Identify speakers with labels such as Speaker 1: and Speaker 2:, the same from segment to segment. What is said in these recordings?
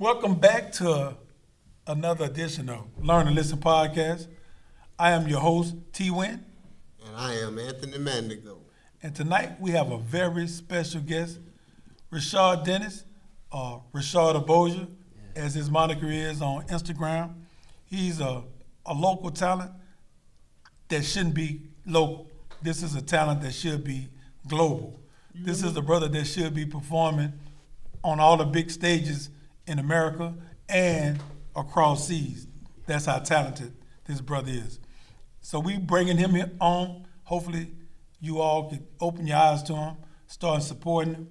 Speaker 1: Welcome back to another edition of Learn and Listen podcast. I am your host, T-Win.
Speaker 2: And I am Anthony Mandigo.
Speaker 1: And tonight we have a very special guest, Rachard Dennis, Rachard of Bossier, as his moniker is on Instagram. He's a local talent that shouldn't be local. This is a talent that should be global. This is a brother that should be performing on all the big stages in America and across seas. That's how talented this brother is. So we bringing him on. Hopefully you all can open your eyes to him, start supporting him,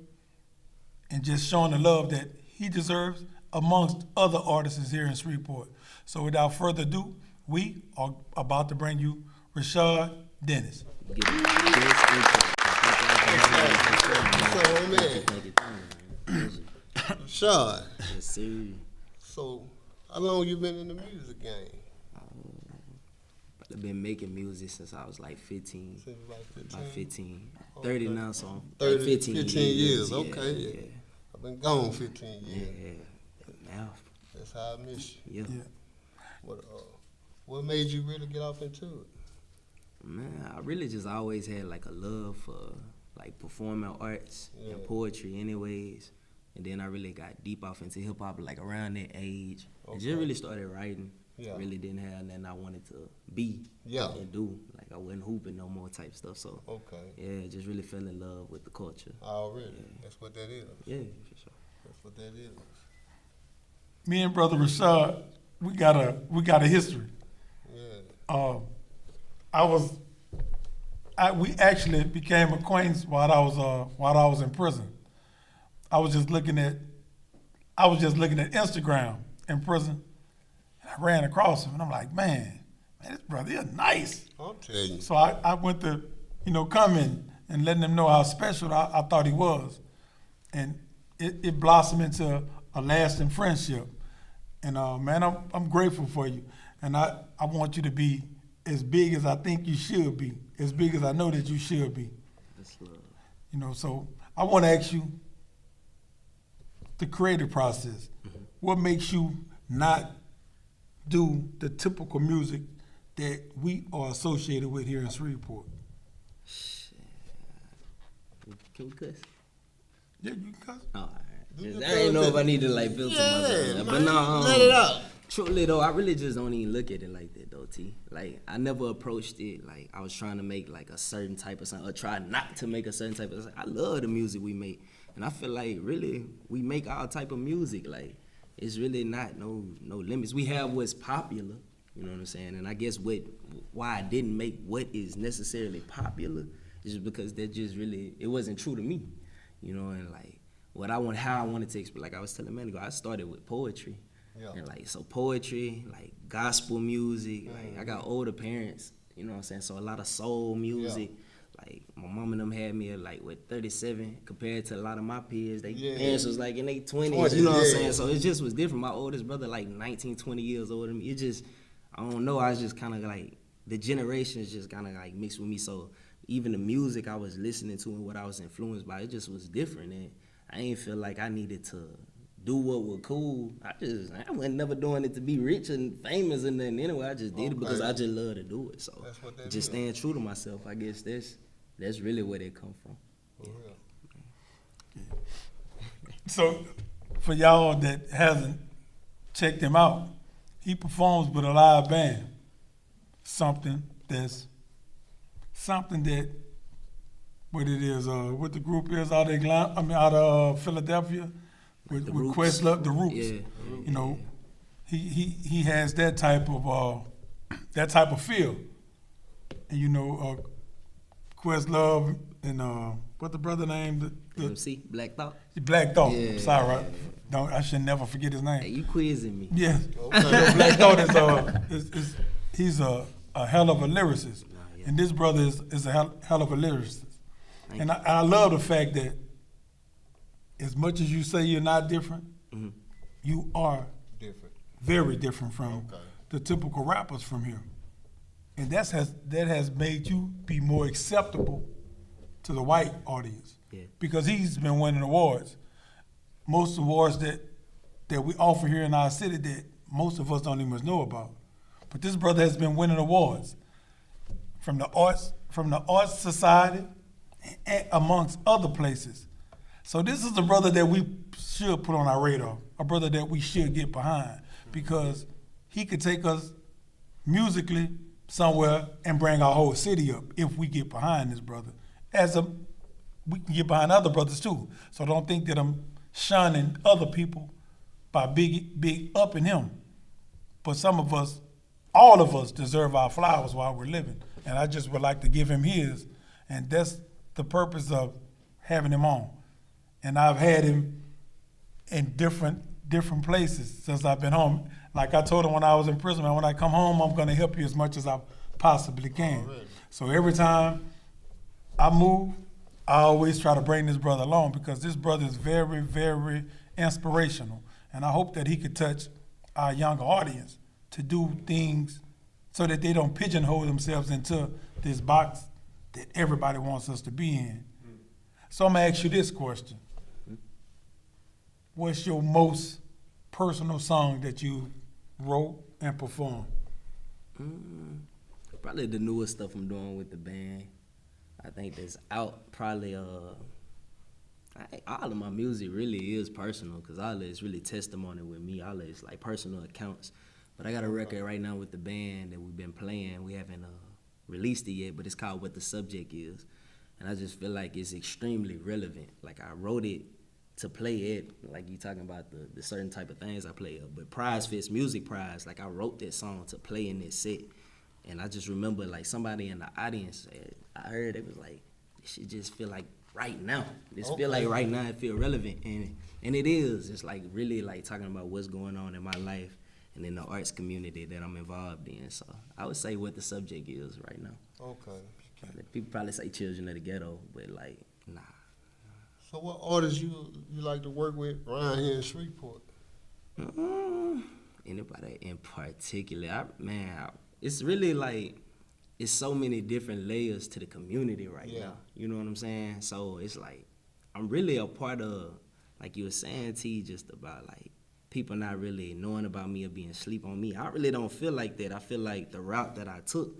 Speaker 1: and just showing the love that he deserves amongst other artists here in Shreveport. So without further ado, we are about to bring you Rachard Dennis.
Speaker 2: Rachard.
Speaker 3: Yes, sir.
Speaker 2: So, how long you been in the music game?
Speaker 3: I've been making music since I was like 15.
Speaker 2: Since like 15?
Speaker 3: About 15.
Speaker 2: Okay.
Speaker 3: 30 now, so
Speaker 2: 30,
Speaker 3: like 15
Speaker 2: years.
Speaker 3: Yeah,
Speaker 2: Okay.
Speaker 3: yeah.
Speaker 2: I've been gone 15 years.
Speaker 3: Yeah. Mouth.
Speaker 2: That's how I miss you.
Speaker 3: Yeah.
Speaker 2: What made you really get off into it?
Speaker 3: Man, I really just always had like a love for like performing arts and poetry anyways. And then I really got deep off into hip hop like around that age. Okay. And just really started writing. Yeah. Really didn't have nothing I wanted to be and do. Like I wasn't hooping no more type stuff. So yeah, just really fell in love with the culture.
Speaker 2: Already.
Speaker 3: Yeah.
Speaker 2: That's what that is.
Speaker 3: Yeah, for sure.
Speaker 2: That's what that is.
Speaker 1: Me and Brother Rachard, we got a history.
Speaker 2: Yeah.
Speaker 1: We actually became acquaintances while I was in prison. I was just looking at Instagram in prison. And I ran across him, and I'm like, man, this brother is nice.
Speaker 2: I'll tell you.
Speaker 1: So I went to, coming and letting him know how special I thought he was, and it blossomed into a lasting friendship. And man, I'm grateful for you, and I want you to be as big as I think you should be, as big as I know that you should be.
Speaker 3: That's love.
Speaker 1: So I want to ask you the creative process. Mm-hmm. What makes you not do the typical music that we are associated with here in Shreveport?
Speaker 3: Can we cuss?
Speaker 1: Yeah, you can cuss.
Speaker 3: Oh, all right. I didn't know if I need to like filter myself. But no,
Speaker 2: let it out.
Speaker 3: Truly though, I really just don't even look at it like that though, T. Like I never approached it like I was trying to make like a certain type of sound or try not to make a certain type of sound. I love the music we make. And I feel like really we make all type of music. Like it's really not no limits. We have what's popular, you know what I'm saying? And I guess why I didn't make what is necessarily popular is because that just really, it wasn't true to me. You know, and like how I wanted to express, like I was telling a minute ago, I started with poetry. Yeah. And like, so poetry, like gospel music, like I got older parents, you know what I'm saying? So a lot of soul music. Yeah. Like my mom and them had me at like 37 compared to a lot of my peers. They parents was like in their 20s, you know what I'm saying? So it just was different. My oldest brother like 19, 20 years older than me. It just, I don't know, I was just kind of like, the generations just kind of like mixed with me. So even the music I was listening to and what I was influenced by, it just was different. And I ain't feel like I needed to do what was cool. I wasn't never doing it to be rich and famous and nothing anyway. I just did it because I just love to do it. So just staying true to myself, I guess that's really where they come from.
Speaker 1: Yeah. So for y'all that hasn't checked him out, he performs with a live band. Something that what it is, what the group is out of Philadelphia. With Questlove, the Roots, he has that type of feel, and Questlove and what the brother named the
Speaker 3: MC Black Thought.
Speaker 1: Black Thought.
Speaker 3: Yeah.
Speaker 1: Sorry, I should never forget his name.
Speaker 3: Hey, you quizzing me?
Speaker 1: Yeah, Black Thought he's a hell of a lyricist, and this brother is a hell of a lyricist, and I love the fact that, as much as you say you're not different, you are
Speaker 2: different,
Speaker 1: very different from the typical rappers from here. And that has made you be more acceptable to the white audience. Yeah. Because he's been winning awards. Most awards that that we offer here in our city that most of us don't even know about. But this brother has been winning awards from the Arts Society, and amongst other places. So this is a brother that we should put on our radar, a brother that we should get behind, because he could take us musically somewhere and bring our whole city up if we get behind this brother. We can get behind other brothers too. So don't think that I'm shunning other people by big upping him. But some of us, all of us, deserve our flowers while we're living. And I just would like to give him his. And that's the purpose of having him on. And I've had him in different places since I've been home. Like I told him when I was in prison, man, when I come home, I'm gonna help you as much as I possibly can.
Speaker 2: Already.
Speaker 1: So every time I move, I always try to bring this brother along because this brother is very, very inspirational. And I hope that he could touch our younger audience to do things so that they don't pigeonhole themselves into this box that everybody wants us to be in. So I'm gonna ask you this question. What's your most personal song that you wrote and performed?
Speaker 3: Probably the newest stuff I'm doing with the band. I think that's out probably, all of my music really is personal because all of it's really testimony with me. All of it's like personal accounts. But I got a record right now with the band that we've been playing. We haven't released it yet, but it's called What the Subject Is. And I just feel like it's extremely relevant. Like I wrote it to play it, like you talking about the certain type of things I play. But Prize Fits Music Prize, like I wrote that song to play in this set. And I just remember like somebody in the audience, I heard it was like, it should just feel like right now. This feel like right now it feel relevant. And it is. It's like really like talking about what's going on in my life and in the arts community that I'm involved in. So I would say What the Subject Is right now.
Speaker 2: Okay.
Speaker 3: People probably say Children of the Ghetto, but like, nah.
Speaker 2: So what artists you like to work with around here in Shreveport?
Speaker 3: Anybody in particular? It's really like, it's so many different layers to the community right now. You know what I'm saying? So it's like, I'm really a part of, like you were saying, T, just about like, people not really knowing about me or being asleep on me. I really don't feel like that. I feel like the route that I took,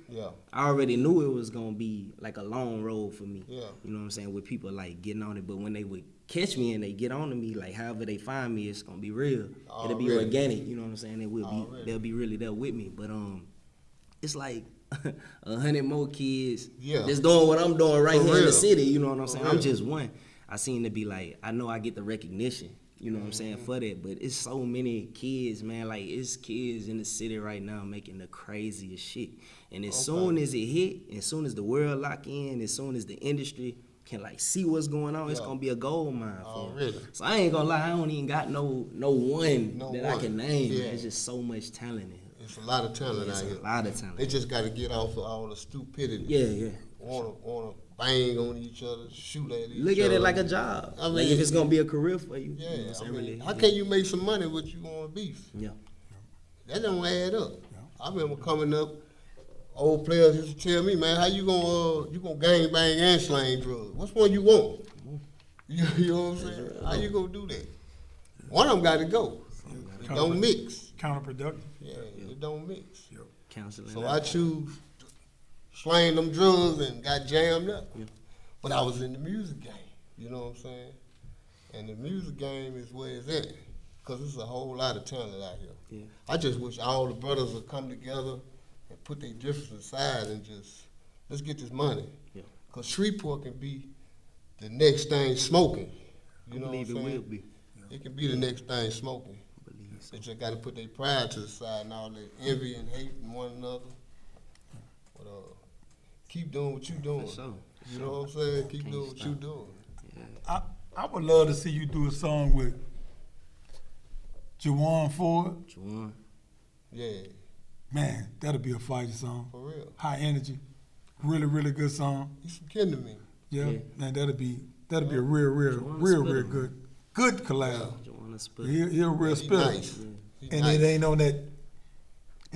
Speaker 3: I already knew it was going to be like a long road for me.
Speaker 2: Yeah.
Speaker 3: You know what I'm saying? With people like getting on it. But when they would catch me and they get on to me, like however they find me, it's going to be real. It'll be organic. You know what I'm saying? They'll be really there with me. But it's like 100 more kids just doing what I'm doing right here in the city. You know what I'm saying? I'm just one. I seem to be like, I know I get the recognition. You know what I'm saying, for that, but it's so many kids, man, like it's kids in the city right now making the craziest shit. And as soon as it hit, as soon as the world lock in, as soon as the industry can like see what's going on, it's gonna be a gold mine for them. So I ain't gonna lie, I don't even got no one I can name. Yeah. There's just so much talent in here.
Speaker 2: It's a lot of talent out here.
Speaker 3: It's a lot of talent.
Speaker 2: They just gotta get off of all the stupidity.
Speaker 3: Yeah.
Speaker 2: Wanna bang on each other, shoot at each other.
Speaker 3: Look at it like a job. I mean, like if it's gonna be a career for you.
Speaker 2: Yeah,
Speaker 3: you know what really,
Speaker 2: how can you make some money with you on beef?
Speaker 3: Yeah.
Speaker 2: That don't add up. Yeah. I remember coming up, old players used to tell me, man, how you gonna gang bang and slang drugs? Which one you want? You know what I'm saying? How you gonna do that? One of them got to go. It don't mix.
Speaker 1: Counterproductive.
Speaker 2: Yeah, it don't mix.
Speaker 1: Yep.
Speaker 3: Counseling.
Speaker 2: So I choose slang them drugs and got jammed up. Yeah. But I was in the music game, you know what I'm saying? And the music game is where it's at, because there's a whole lot of talent out here. Yeah. I just wish all the brothers would come together and put their differences aside and just, let's get this money. Because Shreveport can be the next thing smoking. You know what I'm saying?
Speaker 3: It will be.
Speaker 2: It can be the next thing smoking. They just got to put their pride to the side and all that envy and hate and one another. But keep doing what you're doing.
Speaker 3: Sure.
Speaker 2: You know what I'm saying? Keep doing what you're doing.
Speaker 3: Yeah.
Speaker 1: I would love to see you do a song with Juwan Ford.
Speaker 3: Juwan.
Speaker 2: Yeah.
Speaker 1: Man, that'll be a fire song.
Speaker 2: For real.
Speaker 1: High energy. Really, really good song.
Speaker 2: He's some kin to me.
Speaker 1: Yeah. Man, that'll be a real good collab. He's a real spitter.
Speaker 2: Nice.
Speaker 1: And nice. It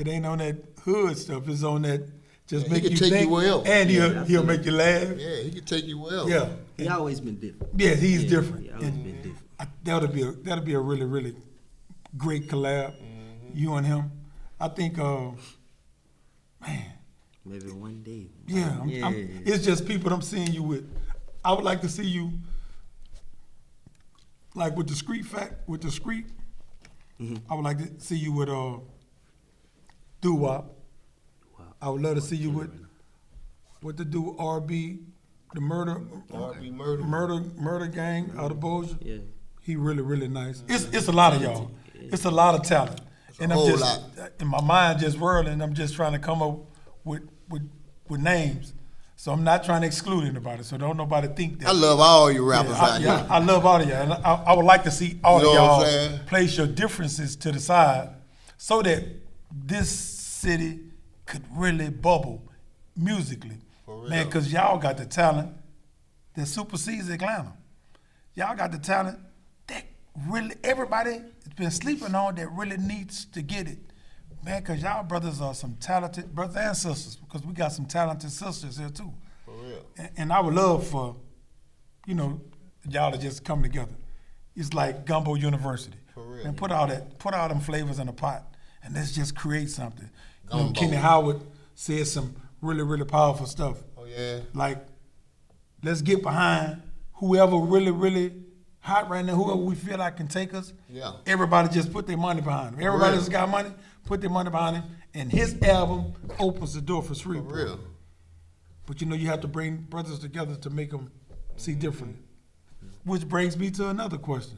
Speaker 1: ain't on that hood stuff. It's on that just make you think. And he'll make you laugh.
Speaker 2: Yeah, he can take you well.
Speaker 1: Yeah.
Speaker 3: He always been different.
Speaker 1: Yeah, he's different.
Speaker 3: He always been different.
Speaker 1: That'll be a really, really great collab, you and him. I think, man.
Speaker 3: Maybe one day.
Speaker 1: Yeah, it's just people that I'm seeing you with. I would like to see you, like with the street I would like to see you with doo-wop. I would love to see you with the do RB, the murder gang out of Bossier.
Speaker 3: Yeah.
Speaker 1: He really nice. It's a lot of y'all. It's a lot of talent. And I'm just in my mind just whirling. I'm just trying to come up with names. So I'm not trying to exclude anybody. So don't nobody think that.
Speaker 2: I love all you rappers out here.
Speaker 1: I love all of y'all. And I would like to see all
Speaker 2: You know
Speaker 1: of
Speaker 2: what I'm
Speaker 1: y'all
Speaker 2: saying?
Speaker 1: place your differences to the side so that this city could really bubble musically.
Speaker 2: For real.
Speaker 1: Man, because y'all got the talent that supersedes Atlanta. Y'all got the talent that really everybody has been sleeping on that really needs to get it. Man, because y'all brothers are some talented brothers and sisters, because we got some talented sisters here too.
Speaker 2: For real.
Speaker 1: And I would love for, y'all to just come together. It's like Gumbo University.
Speaker 2: For real.
Speaker 1: And put all them flavors in a pot, and let's just create something.
Speaker 2: Gumbo.
Speaker 1: Kenny Howard said some really powerful stuff.
Speaker 2: Oh yeah.
Speaker 1: Like, let's get behind whoever really hot right now, whoever we feel like can take us.
Speaker 2: Yeah.
Speaker 1: Everybody just put their money behind him. Everybody that's got money, put their money behind him. And his album opens the door for street.
Speaker 2: For real.
Speaker 1: But you have to bring brothers together to make them see differently. Which brings me to another question.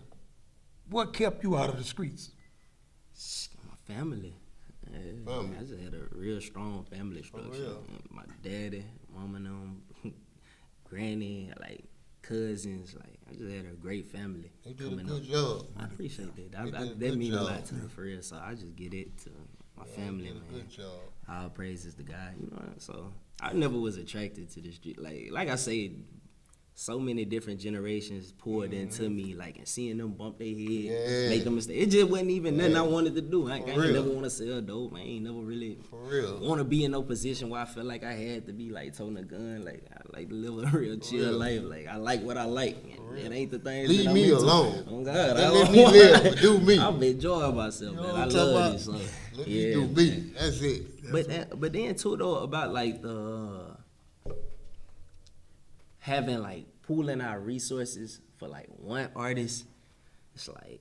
Speaker 1: What kept you out of the streets?
Speaker 3: My family. I just had a real strong family structure.
Speaker 2: real.
Speaker 3: My daddy, mama, and them, granny, like cousins. Like I just had a great family.
Speaker 2: They did a
Speaker 3: coming
Speaker 2: good
Speaker 3: up.
Speaker 2: job.
Speaker 3: I appreciate that.
Speaker 2: They did a
Speaker 3: That
Speaker 2: good
Speaker 3: mean a
Speaker 2: job.
Speaker 3: lot to me for real. So I just get it to my family,
Speaker 2: They did a
Speaker 3: man.
Speaker 2: good job.
Speaker 3: All praises to God, So I never was attracted to the street. Like I said, so many different generations poured into me, like, and seeing them bump their head, make them mistake. It just wasn't even nothing I wanted to do. I ain't never want to sell dope. I ain't never really want to be in no position where I felt like I had to be like toting a gun. Like I like to live a real chill life. Like I like what I like. It ain't the things.
Speaker 2: Leave
Speaker 3: that I'm
Speaker 2: me
Speaker 3: into.
Speaker 2: alone.
Speaker 3: Oh God,
Speaker 2: Let me live, but do me.
Speaker 3: I'm enjoying myself,
Speaker 2: You know
Speaker 3: man.
Speaker 2: what
Speaker 3: I
Speaker 2: I'm talking
Speaker 3: love
Speaker 2: about?
Speaker 3: this. So,
Speaker 2: Let me do me. That's it.
Speaker 3: But then too though about like the having like pooling our resources for like one artist, it's like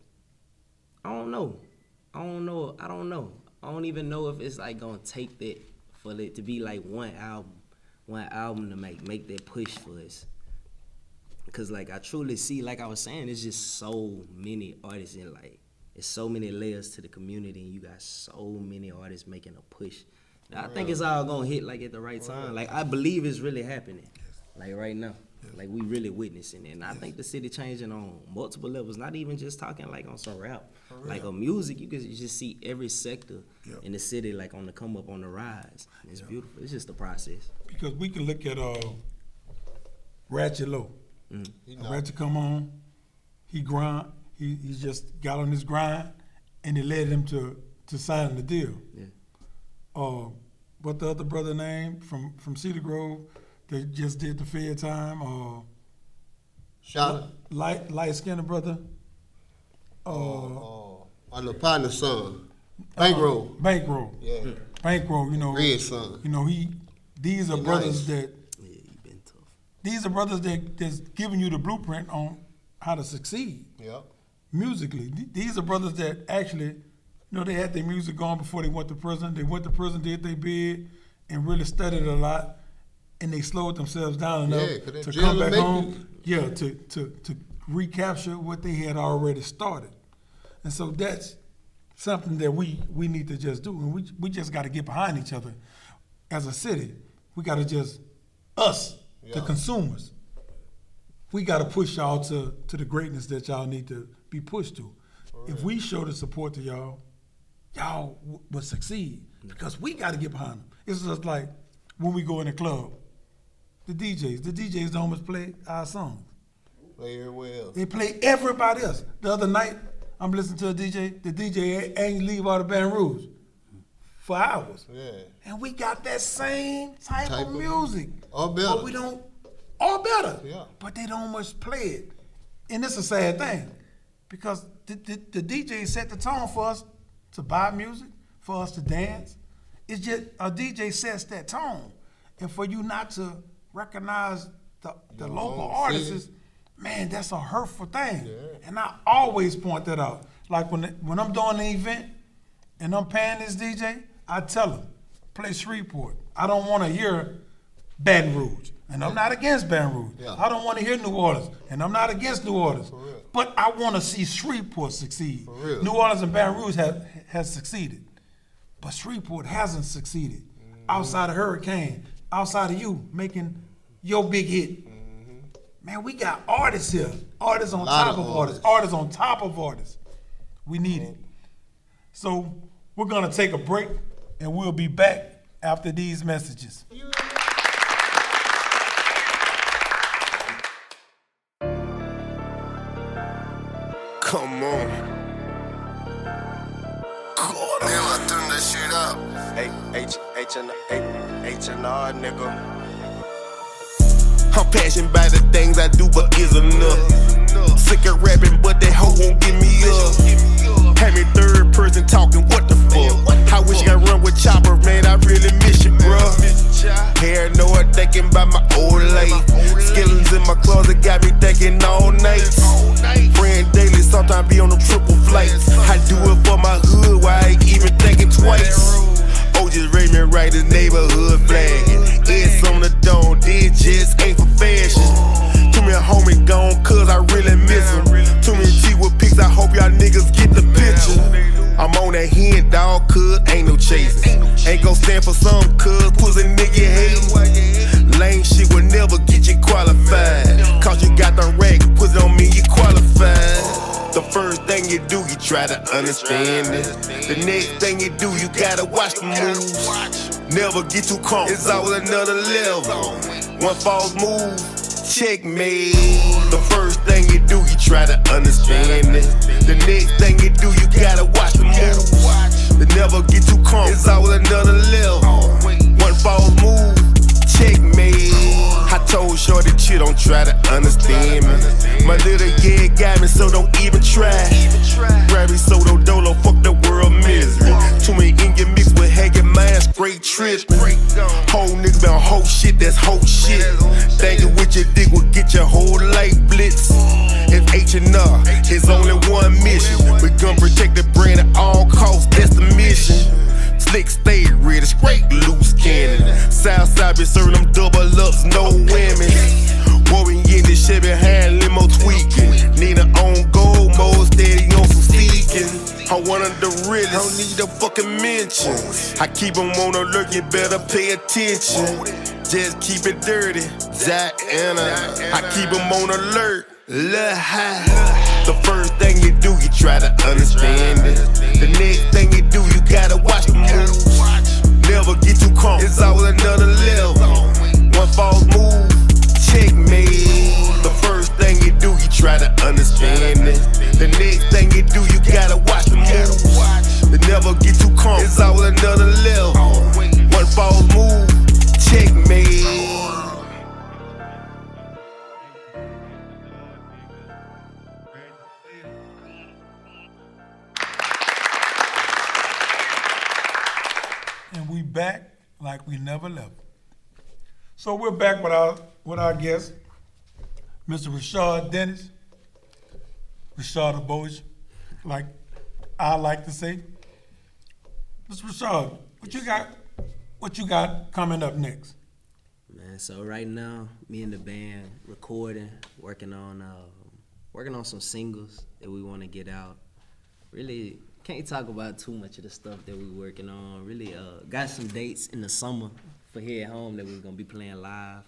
Speaker 3: I don't know. I don't even know if it's like gonna take that for it to be like one album to make that push for us. Cause like I truly see, like I was saying, it's just so many artists and like it's so many layers to the community, and you got so many artists making a push. I think it's all gonna hit like at the right time. Like I believe it's really happening, like right now. Like we really witnessing it. And I think the city changing on multiple levels, not even just talking like on some rap. Like on music, you just see every sector in the city like on the come up, on the rise. And it's beautiful. It's just a process.
Speaker 1: Because we can look at Rachard Low. Rachard come on, he grind, he just got on his grind, and it led him to signing the deal.
Speaker 3: Yeah.
Speaker 1: What the other brother name from Cedar Grove that just did the fair time?
Speaker 2: Shout
Speaker 1: light skinned brother.
Speaker 2: My little partner's son. Bankroll. Yeah.
Speaker 1: Bankroll,
Speaker 2: Red son.
Speaker 1: These are brothers that
Speaker 3: Yeah, you been tough.
Speaker 1: these are brothers that's giving you the blueprint on how to succeed
Speaker 2: Yep.
Speaker 1: musically. These are brothers that actually, they had their music going before they went to prison. They went to prison, did their bid, and really studied a lot, and they slowed themselves down enough to come back home. Yeah, to recapture what they had already started. And so that's something that we need to just do. And we just got to get behind each other as a city. We got to just, the consumers, we got to push y'all to the greatness that y'all need to be pushed to. If we show the support to y'all will succeed because we got to get behind them. It's just like when we go in the club, the DJs don't almost play our songs.
Speaker 2: Play everywhere else.
Speaker 1: They play everybody else. The other night, I'm listening to a DJ. The DJ ain't leave out of Baton Rouge for hours.
Speaker 2: Yeah.
Speaker 1: And we got that same type of music.
Speaker 2: Or better.
Speaker 1: But we don't, or better.
Speaker 2: Yeah.
Speaker 1: But they don't much play it. And it's a sad thing because the DJ set the tone for us to buy music, for us to dance. It's just a DJ sets that tone. And for you not to recognize the local artists, man, that's a hurtful thing. Yeah. And I always point that out. Like when I'm doing an event and I'm paying this DJ, I tell him, play Shreveport. I don't want to hear Baton Rouge. And I'm not against Baton Rouge. Yeah. I don't want to hear New Orleans. And I'm not against New Orleans. But I want to see Shreveport succeed. New Orleans and Baton Rouge has succeeded. But Shreveport hasn't succeeded. Outside of Hurricane, outside of you making your big hit. Man, we got artists here. Artists on top of artists. Artists on top of artists. We need it. So we're going to take a break, and we'll be back after these messages.
Speaker 4: Come on. God, damn, I turned that shit up. H&R, nigga. I'm passionate by the things I do, but is enough. Sick of rapping, but that hoe won't give me up. Had me third person talking, what the fuck? I wish I could run with Chopper, man, I really miss you, bruh. Paranoid thinking about my old life. Skeletons in my closet got me thinking all night. Praying daily, sometimes be on them triple flights. I do it for my hood, why I ain't even thinking twice. Oh, just raised me right, the neighborhood flagging. It's on the dome, this just ain't for fashion. Too many homies gone, cause I really miss them. Too many T-with pics, I hope y'all niggas get the picture. I'm on that hen dog, cuz ain't no chasing. Ain't gon' stand for some, cuz pussy nigga hatin'. Lame shit will never get you qualified. Cause you got them rag, pussy don't mean you qualified. The first thing you do, you try to understand it. The next thing you do, you gotta watch the moves. Never get too comfortable, it's always another level. One false move, checkmate. The first thing you do, you try to understand it. The next thing you do, you gotta watch the moves. They never get too comfortable, it's always another level. One false move, checkmate. I told Shorty you don't try to understand me. My little yeah got me, so don't even try. Grab me soda dolo, fuck the world misery. Too many Indian mixed with hanging minds, straight tripping. Whole niggas been whole shit, that's whole shit. Thinking with your dick will get your whole life blitz. It's H&R, it's only one mission. We gon' protect the brand at all costs, that's the mission. Slick stay ready, straight loose cannon. Southside be serving them double ups, no women. Woman in the Chevy hand limo tweaking. Need her own gold mode, steady on some seeking. I one of the realest, don't need the fucking mentions. I keep them on alert, you better pay attention. Just keep it dirty, Diana. I keep them on alert, lil' high. The first thing you do, you try to understand it. The next thing you do, you gotta watch the moves. Never get too comfortable, it's always another level. One false move, checkmate. The first thing you do, you try to understand it. The next thing you do, you gotta watch the moves. They never get too comfortable, it's always another level. One false move, checkmate.
Speaker 1: And we back like we never left. So we're back with our guest, Mr. Rachard Dennis, Rachard of Bossier, like I like to say. Mr. Rachard, what you got coming up next?
Speaker 3: Man, so right now, me and the band recording, working on some singles that we want to get out. Really can't talk about too much of the stuff that we're working on. Really got some dates in the summer for here at home that we're gonna be playing live.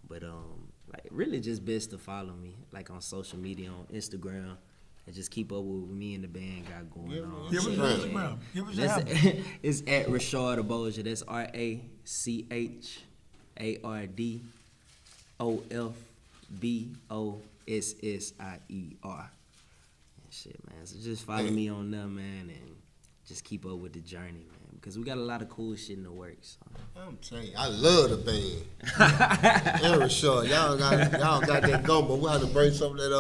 Speaker 3: But like really just best to follow me like on social media, on Instagram, and just keep up with what me and the band got going on.
Speaker 1: Give us your Instagram. Give us your handle.
Speaker 3: It's at Rachard of Bossier. That's RACHARDOFBOSSIER. Shit, man. So just follow me on there, man, and just keep up with the journey, man. Because we got a lot of cool shit in the works. So.
Speaker 2: I'm telling you, I love the band. And Rachard, y'all got that gumbo. We have to bring some of that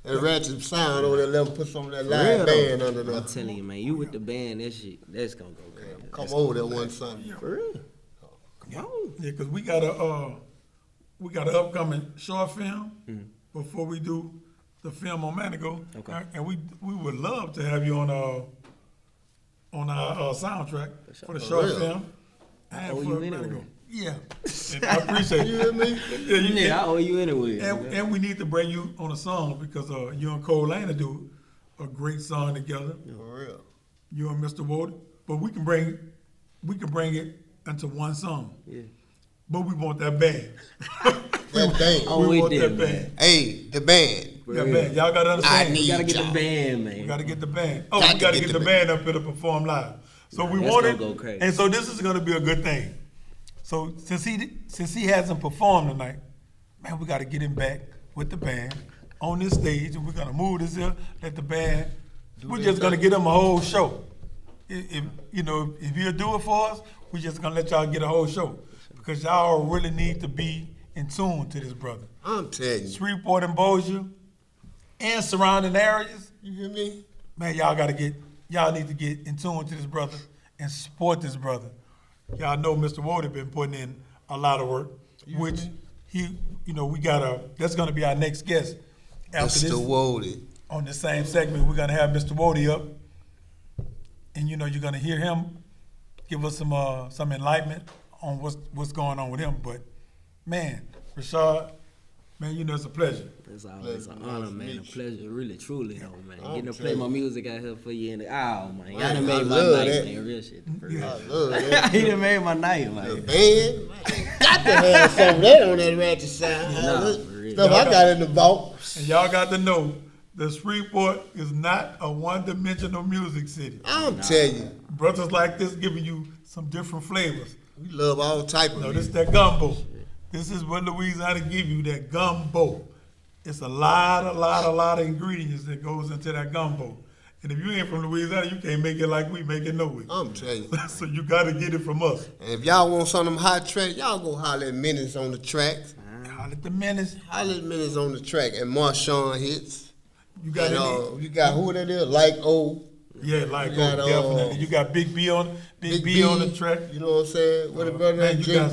Speaker 2: That ratchet sound over there, let them put some of that
Speaker 3: For
Speaker 2: live
Speaker 3: real,
Speaker 2: band
Speaker 3: though.
Speaker 2: under there.
Speaker 3: I'm telling you, man, you with the band, that shit, that's gonna go crazy.
Speaker 2: Come over there one Sunday.
Speaker 3: For real. Come on.
Speaker 1: Yeah, because we got an upcoming short film before we do the film on Manigo.
Speaker 3: Okay.
Speaker 1: And we would love to have you on our soundtrack for the short
Speaker 2: real?
Speaker 1: film.
Speaker 3: I owe you anyway.
Speaker 1: Yeah. And I appreciate
Speaker 2: You
Speaker 1: it.
Speaker 2: hear me?
Speaker 1: Yeah, you
Speaker 3: Yeah, I owe you anyway.
Speaker 1: and we need to bring you on a song because you and Cole Lane do a great song together.
Speaker 2: For real.
Speaker 1: You and Mr. Wootay. But we can bring it into one song.
Speaker 3: Yeah.
Speaker 1: But we want that band.
Speaker 2: That band.
Speaker 3: Oh,
Speaker 1: we
Speaker 3: we
Speaker 1: want
Speaker 3: did,
Speaker 1: that
Speaker 3: man.
Speaker 1: band.
Speaker 2: Hey, the band.
Speaker 1: Yeah, band. Y'all gotta understand.
Speaker 2: I need
Speaker 3: You gotta get
Speaker 2: y'all.
Speaker 3: the band, man.
Speaker 1: We gotta get the band. Oh,
Speaker 2: Got
Speaker 1: we
Speaker 2: to
Speaker 1: gotta
Speaker 2: get
Speaker 1: get
Speaker 2: the
Speaker 1: the band up here to perform live. So we
Speaker 3: That's
Speaker 1: want
Speaker 3: gonna
Speaker 1: it.
Speaker 3: go crazy.
Speaker 1: And so this is gonna be a good thing. So since he hasn't performed tonight, man, we gotta get him back with the band on this stage, and we're gonna move this here. Let the band. We're just gonna get him a whole show. If he'll do it for us, we're just gonna let y'all get a whole show because y'all really need to be in tune to this brother.
Speaker 2: I'm telling you.
Speaker 1: Shreveport and Bossier and surrounding areas.
Speaker 2: You hear me?
Speaker 1: Man, y'all need to get in tune to this brother and support this brother. Y'all know Mr. Wootay been putting in a lot of work, which that's gonna be our next guest. After
Speaker 2: Mr.
Speaker 1: this,
Speaker 2: Wootay.
Speaker 1: on the same segment, we're gonna have Mr. Wootay up. And you're gonna hear him give us some enlightenment on what's going on with him. But man, Rachard, man, it's a pleasure.
Speaker 3: It's always an honor, man. A pleasure, really, truly, though, man.
Speaker 2: I'm
Speaker 3: Getting to play
Speaker 2: telling
Speaker 3: my
Speaker 2: you.
Speaker 3: music out here for you in the man. Y'all
Speaker 2: Man,
Speaker 3: done
Speaker 2: I
Speaker 3: made my
Speaker 2: love
Speaker 3: night,
Speaker 2: that.
Speaker 3: man. Real shit. For
Speaker 2: I
Speaker 3: real.
Speaker 2: love that.
Speaker 3: He done made my night, man.
Speaker 2: The band. Got to have some of that on that ratchet sound.
Speaker 3: Nah,
Speaker 2: That
Speaker 3: for real.
Speaker 2: stuff I got in the vault.
Speaker 1: And y'all got to know that Shreveport is not a one-dimensional music city.
Speaker 2: I'm telling you.
Speaker 1: Brothers like this giving you some different flavors.
Speaker 2: We love all type of
Speaker 1: No,
Speaker 2: music.
Speaker 1: this that gumbo. This is what Louisiana give you, that gumbo. It's a lot of ingredients that goes into that gumbo. And if you ain't from Louisiana, you can't make it like we make it nowhere.
Speaker 2: I'm telling you.
Speaker 1: So you gotta get it from us.
Speaker 2: And if y'all want some of them hot tracks, y'all go holler at Menace on the tracks.
Speaker 1: Holler at the Menace.
Speaker 2: Holler at Menace on the track. And Marshawn hits.
Speaker 1: You got
Speaker 2: And, you got who that is? Like O.
Speaker 1: yeah, like
Speaker 2: you got,
Speaker 1: definitely. You got Big B on the track.
Speaker 2: You know what I'm saying? What the brother
Speaker 1: Man,
Speaker 2: name?
Speaker 1: you got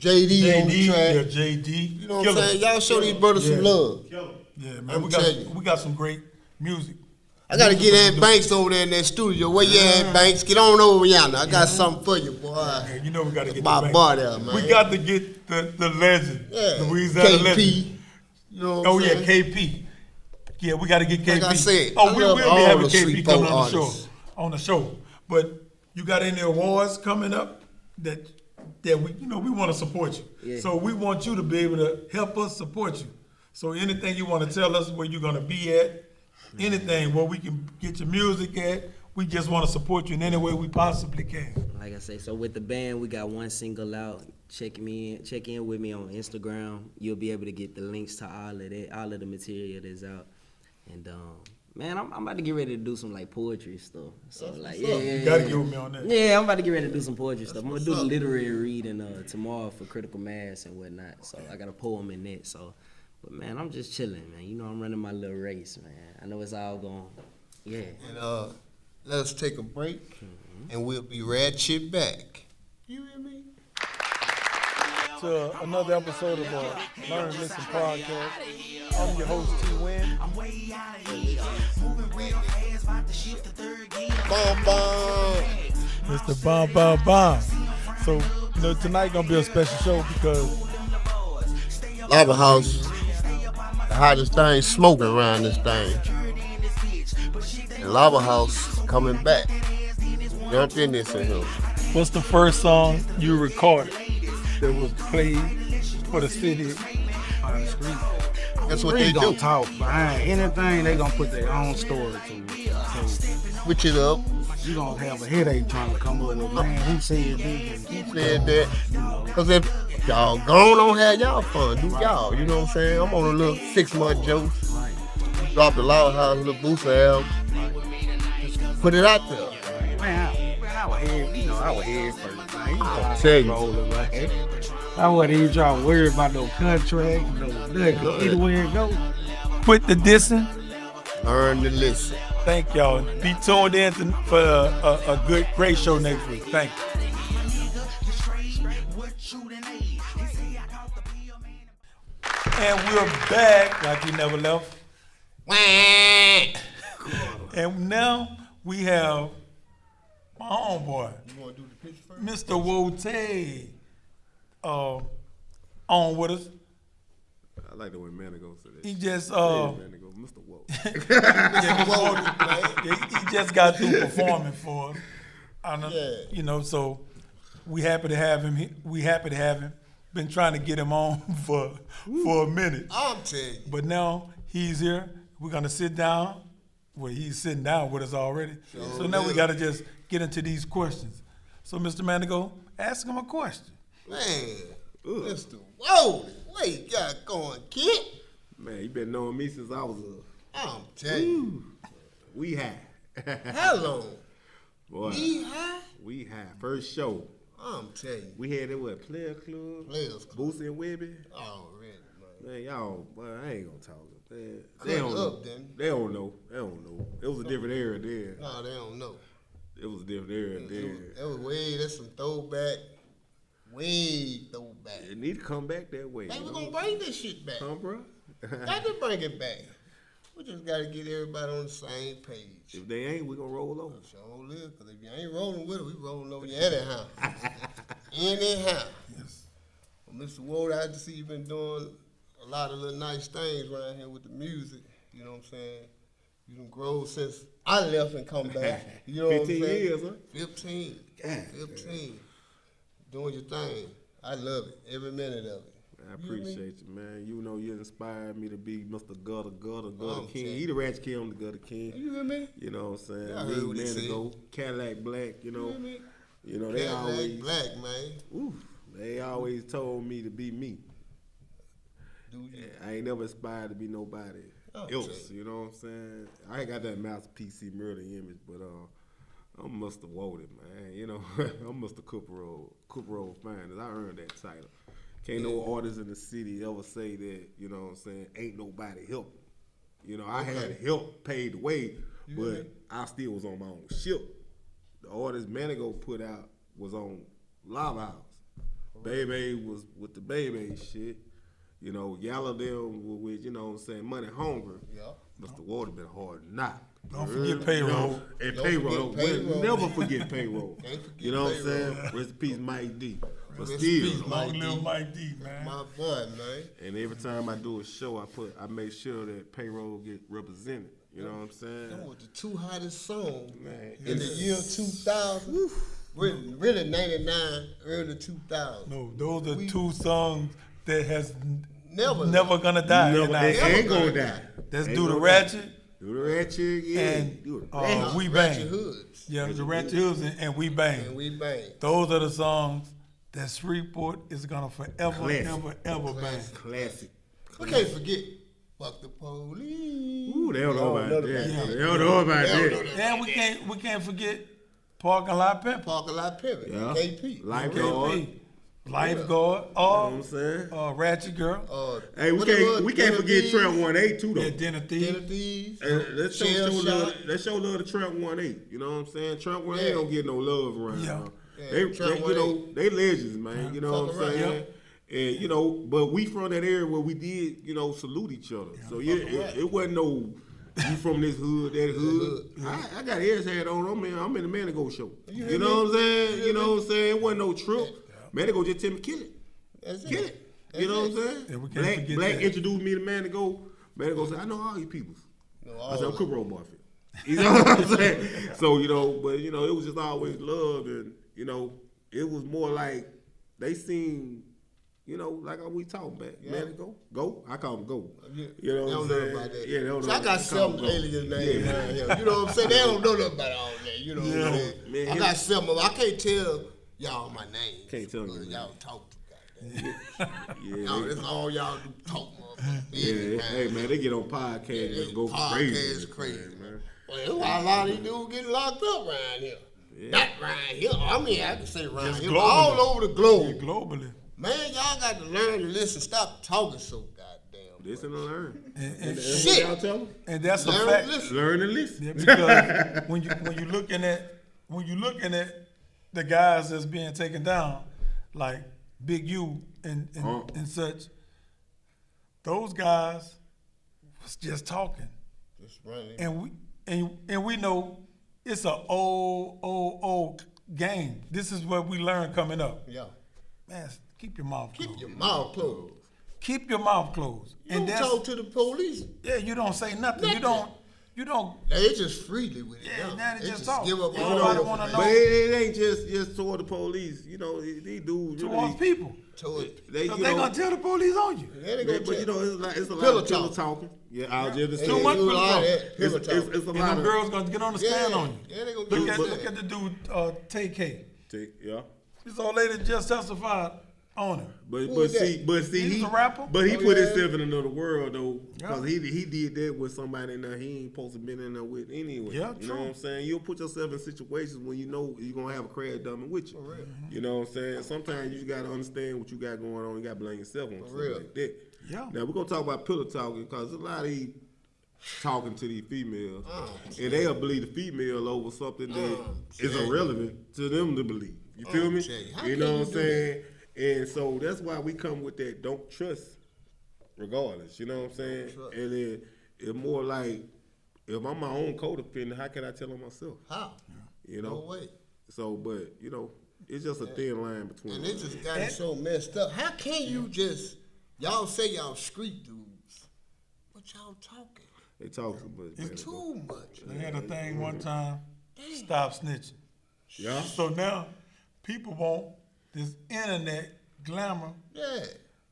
Speaker 2: JD on the
Speaker 1: JD, yeah,
Speaker 2: track.
Speaker 1: JD.
Speaker 2: You know what I'm saying? Y'all show these brothers some love.
Speaker 1: Yeah, man,
Speaker 2: I'm
Speaker 1: we
Speaker 2: telling you.
Speaker 1: got some great music.
Speaker 2: I gotta get Aunt Banks over there in that studio. Where you at, Banks? Get on over yonder. I got something for you, boy.
Speaker 1: Yeah, you know we gotta get
Speaker 2: My
Speaker 1: the back.
Speaker 2: boy there, man.
Speaker 1: We got to get the legend,
Speaker 2: Yeah.
Speaker 1: Louisiana
Speaker 2: KP.
Speaker 1: legend.
Speaker 2: You know what
Speaker 1: Oh
Speaker 2: I'm
Speaker 1: yeah,
Speaker 2: saying?
Speaker 1: KP. Yeah, we got to get KP.
Speaker 2: Like I said,
Speaker 1: oh,
Speaker 2: I
Speaker 1: we'll
Speaker 2: love
Speaker 1: be
Speaker 2: all
Speaker 1: having
Speaker 2: the
Speaker 1: KP coming
Speaker 2: Shreveport artists.
Speaker 1: on the show. But you got any awards coming up that we want to support you.
Speaker 3: Yeah.
Speaker 1: So we want you to be able to help us support you. So anything you want to tell us where you're gonna be at, anything where we can get your music at, we just want to support you in any way we possibly can.
Speaker 3: Like I say, so with the band, we got one single out. Check in with me on Instagram. You'll be able to get the links to all of that, all of the material that's out. And man, I'm about to get ready to do some like poetry stuff. So like, yeah,
Speaker 1: You gotta get with me on that.
Speaker 3: Yeah, I'm about to get ready to do some poetry stuff. I'm gonna do the literary reading tomorrow for critical mass and whatnot. So I got a poem in that. So, but man, I'm just chilling, man. You know, I'm running my little race, man. I know it's all going, yeah.
Speaker 2: And let us take a break, and we'll be ratchet back. You hear me?
Speaker 1: To another episode of Learn and Listen podcast. I'm your host, T. Win.
Speaker 2: Bomb, bomb.
Speaker 1: Mr. Bomb, bomb, bomb. So, tonight gonna be a special show because
Speaker 2: Lava House, the hottest thing smoking around this thing. And Lava House coming back. Jump in this in here.
Speaker 1: what's the first song you recorded that was played for the city?
Speaker 5: On the street.
Speaker 2: That's what
Speaker 5: We
Speaker 2: they
Speaker 5: gonna
Speaker 2: do.
Speaker 5: talk behind anything. They gonna put their own story to it. So
Speaker 2: Switch it up.
Speaker 5: you gonna have a headache trying to come up with, man, who said this? And
Speaker 2: Said that. Because if y'all gone on have y'all fun, do y'all. You know what I'm saying? I'm on a little 6-month joke. Drop the Lava House, little Booster album. Just put it out there.
Speaker 5: Man, I was here, I was here first, man. You know how
Speaker 2: Tell
Speaker 5: I
Speaker 2: you.
Speaker 5: roll it, man. I wasn't even trying to worry about no contract, no nothing. Either way it go,
Speaker 1: quit the dissing.
Speaker 2: Learn to listen.
Speaker 1: Thank y'all. Be tuned in for a great show next week. Thank you. And we're back like we never left. And now we have my homeboy,
Speaker 2: You want to do the pitch first?
Speaker 1: Mr. Wootay, on with us.
Speaker 6: I like the way Manigo said that.
Speaker 1: He just
Speaker 6: Manigo, Mr. Woe.
Speaker 1: he just got through performing for us. I know,
Speaker 2: Yeah.
Speaker 1: you know, so we happy to have him. We happy to have him. Been trying to get him on for a minute,
Speaker 2: I'm telling you.
Speaker 1: but now he's here. We're gonna sit down. Well, he's sitting down with us already. So now we gotta just get into these questions. So, Mr. Manigo, ask him a question.
Speaker 2: Man, Mr. Whoa, what you got going, kid?
Speaker 6: Man, you been knowing me since I was
Speaker 2: I'm telling you.
Speaker 6: we high.
Speaker 2: How long?
Speaker 6: Boy,
Speaker 2: Me high?
Speaker 6: we high. First show.
Speaker 2: I'm telling you.
Speaker 6: We had that what, Player Club?
Speaker 2: Players Club.
Speaker 6: Boosie and Webby.
Speaker 2: Already, man.
Speaker 6: Man, y'all, boy, I ain't gonna talk. Man,
Speaker 2: Cut
Speaker 6: they don't
Speaker 2: it
Speaker 6: know.
Speaker 2: up, then.
Speaker 6: They don't know. They don't know. It was a different era then.
Speaker 2: No, they don't know.
Speaker 6: It was a different era then.
Speaker 2: That was that's some throwback. Way throwback.
Speaker 6: It need to come back that way.
Speaker 2: Man,
Speaker 6: you
Speaker 2: we're
Speaker 6: know?
Speaker 2: gonna bring this shit back.
Speaker 6: Come, bro.
Speaker 2: Got to bring it back. We just gotta get everybody on the same page.
Speaker 6: If they ain't, we gonna roll over.
Speaker 2: Sure live, because if you ain't rolling with it, we rolling over you anyhow. Anyhow.
Speaker 1: Yes.
Speaker 2: Well, Mr. Ward, I see you been doing a lot of little nice things around here with the music. You know what I'm saying? You done grown since I left and come back. You know what I'm
Speaker 6: 15
Speaker 2: saying?
Speaker 6: years, huh?
Speaker 2: 15.
Speaker 6: God.
Speaker 2: 15. Doing your thing. I love it. Every minute of it.
Speaker 6: I appreciate you, man. You know, you inspired me to be Mr. Gutter
Speaker 2: I'm
Speaker 6: King.
Speaker 2: saying.
Speaker 6: He the Ratchet King, I'm the Gutter King.
Speaker 2: You hear me?
Speaker 6: You know what I'm saying?
Speaker 2: Yeah, I heard what he said.
Speaker 6: Manigo, Cadillac Black, you know.
Speaker 2: hear me?
Speaker 6: You know, they
Speaker 2: Cadillac
Speaker 6: always
Speaker 2: Black, man.
Speaker 6: ooh, they always told me to be me.
Speaker 2: Do you?
Speaker 6: I ain't never aspired to be nobody
Speaker 2: Okay.
Speaker 6: else, you know what I'm saying? I ain't got that masterpiece murder image, but I'm Mr. Woden, man. You know, I'm Mr. Cooper Finest. I earned that title. Can't no artist in the city ever say that, you know what I'm saying, ain't nobody help. You know, I had help paid the way, but I still was on my own ship. The artist Manigo put out was on Live House. Baby was with the Baby shit. You know, Yalla them were with, you know what I'm saying, Money Hungry.
Speaker 2: Yeah.
Speaker 6: Mr. Water been hard knock.
Speaker 1: Don't forget payroll.
Speaker 6: And
Speaker 2: Don't
Speaker 6: payroll.
Speaker 2: forget payroll.
Speaker 6: We'll never forget payroll.
Speaker 2: Can't forget
Speaker 6: You know what I'm
Speaker 2: payroll.
Speaker 6: saying? Rest in peace, Mike D. But
Speaker 2: Rest in
Speaker 6: still,
Speaker 2: peace, Mike
Speaker 1: Long
Speaker 2: D.
Speaker 1: live Mike D, man.
Speaker 2: My boy, man.
Speaker 6: and every time I do a show, I make sure that payroll get represented. You know what I'm saying?
Speaker 2: That was the two hottest songs
Speaker 6: Man,
Speaker 2: in the year 2000. Really 99, early 2000.
Speaker 1: No, those are two songs that has
Speaker 2: Never
Speaker 1: gonna die.
Speaker 6: Never,
Speaker 1: in our
Speaker 6: it
Speaker 1: city.
Speaker 6: ain't gonna die.
Speaker 1: That's
Speaker 6: Ain't
Speaker 1: Do the
Speaker 6: gonna
Speaker 1: Ratchet.
Speaker 6: die. Do the Ratchet, yeah.
Speaker 1: And,
Speaker 6: Do the
Speaker 1: uh,
Speaker 6: Ratchet.
Speaker 1: We
Speaker 2: Ratchet
Speaker 1: Bang.
Speaker 2: Hoods.
Speaker 1: Yeah, the Ratchet Hills and We Bang.
Speaker 2: And we bang.
Speaker 1: Those are the songs that Shreveport is gonna forever,
Speaker 6: Classic.
Speaker 1: ever bang.
Speaker 6: Classic.
Speaker 2: We can't forget Fuck the Police.
Speaker 6: Ooh, they don't know about that.
Speaker 2: that.
Speaker 6: They don't know about
Speaker 2: They don't know
Speaker 6: that.
Speaker 2: that.
Speaker 1: And we can't forget Parking Lot Pimp.
Speaker 2: Parking Lot Pivot.
Speaker 6: Yeah.
Speaker 2: KP.
Speaker 6: Lifeguard.
Speaker 1: Lifeguard.
Speaker 6: You know what I'm saying?
Speaker 1: Ratchet Girl.
Speaker 6: Hey, we can't forget Trap 1-8 too though.
Speaker 1: Yeah, Dinner Thief.
Speaker 2: Dinner Thieves.
Speaker 6: Let's show
Speaker 2: Shell
Speaker 6: love.
Speaker 2: Shot.
Speaker 6: Let's show love to Trap 1-8. You know what I'm saying? Trap 1-8
Speaker 2: Yeah.
Speaker 6: don't get no love around.
Speaker 1: Yeah.
Speaker 6: now.
Speaker 2: Yeah,
Speaker 6: They
Speaker 2: Trap
Speaker 6: you know,
Speaker 2: 1-8.
Speaker 6: they legends, man. You know what I'm
Speaker 2: Fuck
Speaker 6: saying?
Speaker 2: around.
Speaker 6: And you know, but we from that area where we did, you know, salute each other. So yeah, it wasn't no you from this hood, that hood. I got Ayers hat on. I'm in the Manigo show. You know what I'm saying? You know what I'm saying? It wasn't no trip. Manigo just tell me kill it.
Speaker 2: That's
Speaker 6: Kill
Speaker 2: it.
Speaker 6: it. You know what I'm saying?
Speaker 1: Yeah, we can't forget
Speaker 6: Black
Speaker 1: that.
Speaker 6: introduced me to Manigo. Manigo said, I know all you people.
Speaker 2: No,
Speaker 6: I said, I'm Cooper of Bossier. You know what I'm saying? So, you know, but, you know, it was just always love. And, you know, it was more like they seen, you know, like we talking about. Manigo, go. I call him Go. You know
Speaker 2: They
Speaker 6: what I'm
Speaker 2: don't know
Speaker 6: saying?
Speaker 2: about that.
Speaker 6: Yeah, they don't
Speaker 2: So
Speaker 6: know.
Speaker 2: I got
Speaker 6: They call him
Speaker 2: seven
Speaker 6: Go.
Speaker 2: alien names around here. You know what I'm saying? They don't know nothing about all that. You know what I'm saying?
Speaker 6: Man,
Speaker 2: I got seven of them. I can't tell y'all my names.
Speaker 6: Can't tell you
Speaker 2: because
Speaker 6: your
Speaker 2: y'all
Speaker 6: name.
Speaker 2: talk too goddamn.
Speaker 6: Yeah,
Speaker 2: Y'all, that's all y'all do, talk motherfucker.
Speaker 6: yeah, hey, man, they get on podcast and go
Speaker 2: Podcast
Speaker 6: crazy.
Speaker 2: crazy,
Speaker 6: man.
Speaker 2: Well, that's why a lot of these dudes getting locked up around here. Not around here. I mean, I can say around
Speaker 1: Just
Speaker 2: here, but
Speaker 1: globally.
Speaker 2: all over the globe.
Speaker 1: Globally.
Speaker 2: Man, y'all got to learn to listen. Stop talking so goddamn
Speaker 6: Listen and learn.
Speaker 1: And
Speaker 6: That's what y'all tell them.
Speaker 1: and that's a
Speaker 2: Learn,
Speaker 1: fact.
Speaker 2: listen.
Speaker 6: Learn and listen.
Speaker 1: Yeah, because when you looking at the guys that's being taken down, like Big U and such, those guys was just talking,
Speaker 2: Just running.
Speaker 1: and we know it's a old game. This is what we learn coming up.
Speaker 2: Yeah.
Speaker 1: Man, keep your mouth closed.
Speaker 2: Keep your mouth closed.
Speaker 1: Keep your mouth closed.
Speaker 2: You don't talk to the police.
Speaker 1: Yeah, you don't say nothing. You don't.
Speaker 2: They just freely with it.
Speaker 1: Yeah, now they
Speaker 2: They
Speaker 1: just talk.
Speaker 2: give up
Speaker 1: Yeah,
Speaker 2: all
Speaker 1: nobody
Speaker 2: the
Speaker 1: wanna know.
Speaker 6: But it ain't just toward the police. You know, these dudes
Speaker 1: Towards people.
Speaker 2: to it.
Speaker 6: They,
Speaker 1: So
Speaker 6: you
Speaker 1: they
Speaker 6: know,
Speaker 1: gonna tell the police on you.
Speaker 2: Yeah, they gonna
Speaker 6: but you
Speaker 2: tell.
Speaker 6: know, it's a lot
Speaker 2: Pillow
Speaker 6: of pillow
Speaker 2: talk.
Speaker 6: talking. Yeah, I'll just
Speaker 2: They
Speaker 1: Too
Speaker 6: say
Speaker 1: much
Speaker 2: do a
Speaker 1: pillow
Speaker 2: lot of
Speaker 1: talk.
Speaker 2: that. Pillow talk.
Speaker 6: it's a
Speaker 1: And
Speaker 6: lot
Speaker 1: them
Speaker 6: of
Speaker 1: girls gonna get on the stand on you.
Speaker 2: Yeah, they gonna
Speaker 1: Look
Speaker 2: get
Speaker 1: at the dude, TK.
Speaker 6: yeah.
Speaker 1: This old lady just testified on her.
Speaker 6: But
Speaker 2: Who
Speaker 6: but
Speaker 2: is that?
Speaker 6: see
Speaker 1: He's
Speaker 6: he
Speaker 1: a rapper?
Speaker 6: But he
Speaker 2: Oh,
Speaker 6: put
Speaker 2: yeah.
Speaker 6: himself in another world though, because
Speaker 1: Yeah.
Speaker 6: he did that with somebody in there he ain't supposed to been in there with anyway.
Speaker 1: Yeah,
Speaker 6: you
Speaker 1: true.
Speaker 6: know what I'm saying? You'll put yourself in situations when you know you're gonna have a crash dummy with you. You know what I'm saying? Sometimes you just gotta understand what you got going on. You gotta blame yourself on something
Speaker 2: real.
Speaker 6: like that.
Speaker 1: Yeah.
Speaker 6: Now we're gonna talk about pillow talking because a lot of these talking to these females,
Speaker 2: Oh,
Speaker 6: and they'll believe the female over something that is
Speaker 2: yeah.
Speaker 6: irrelevant to them to believe. You feel me?
Speaker 2: Jay, how
Speaker 6: You
Speaker 2: can
Speaker 6: know
Speaker 2: you
Speaker 6: what I'm
Speaker 2: do
Speaker 6: saying? And so that's why we come with that don't trust regardless. You know what I'm saying?
Speaker 2: trust.
Speaker 6: And then it's more like if I'm my own co-defendant, how can I tell on myself?
Speaker 2: How?
Speaker 6: You know?
Speaker 2: No way.
Speaker 6: So, but you know, it's just a thin line between.
Speaker 2: And it just got it so messed up. How can you just, y'all say y'all street dudes, but y'all talking?
Speaker 6: They talk too much. man.
Speaker 2: It's too much.
Speaker 1: They had a thing one time, stop snitching.
Speaker 6: Yeah.
Speaker 1: So now people want this internet glamour
Speaker 2: Yeah.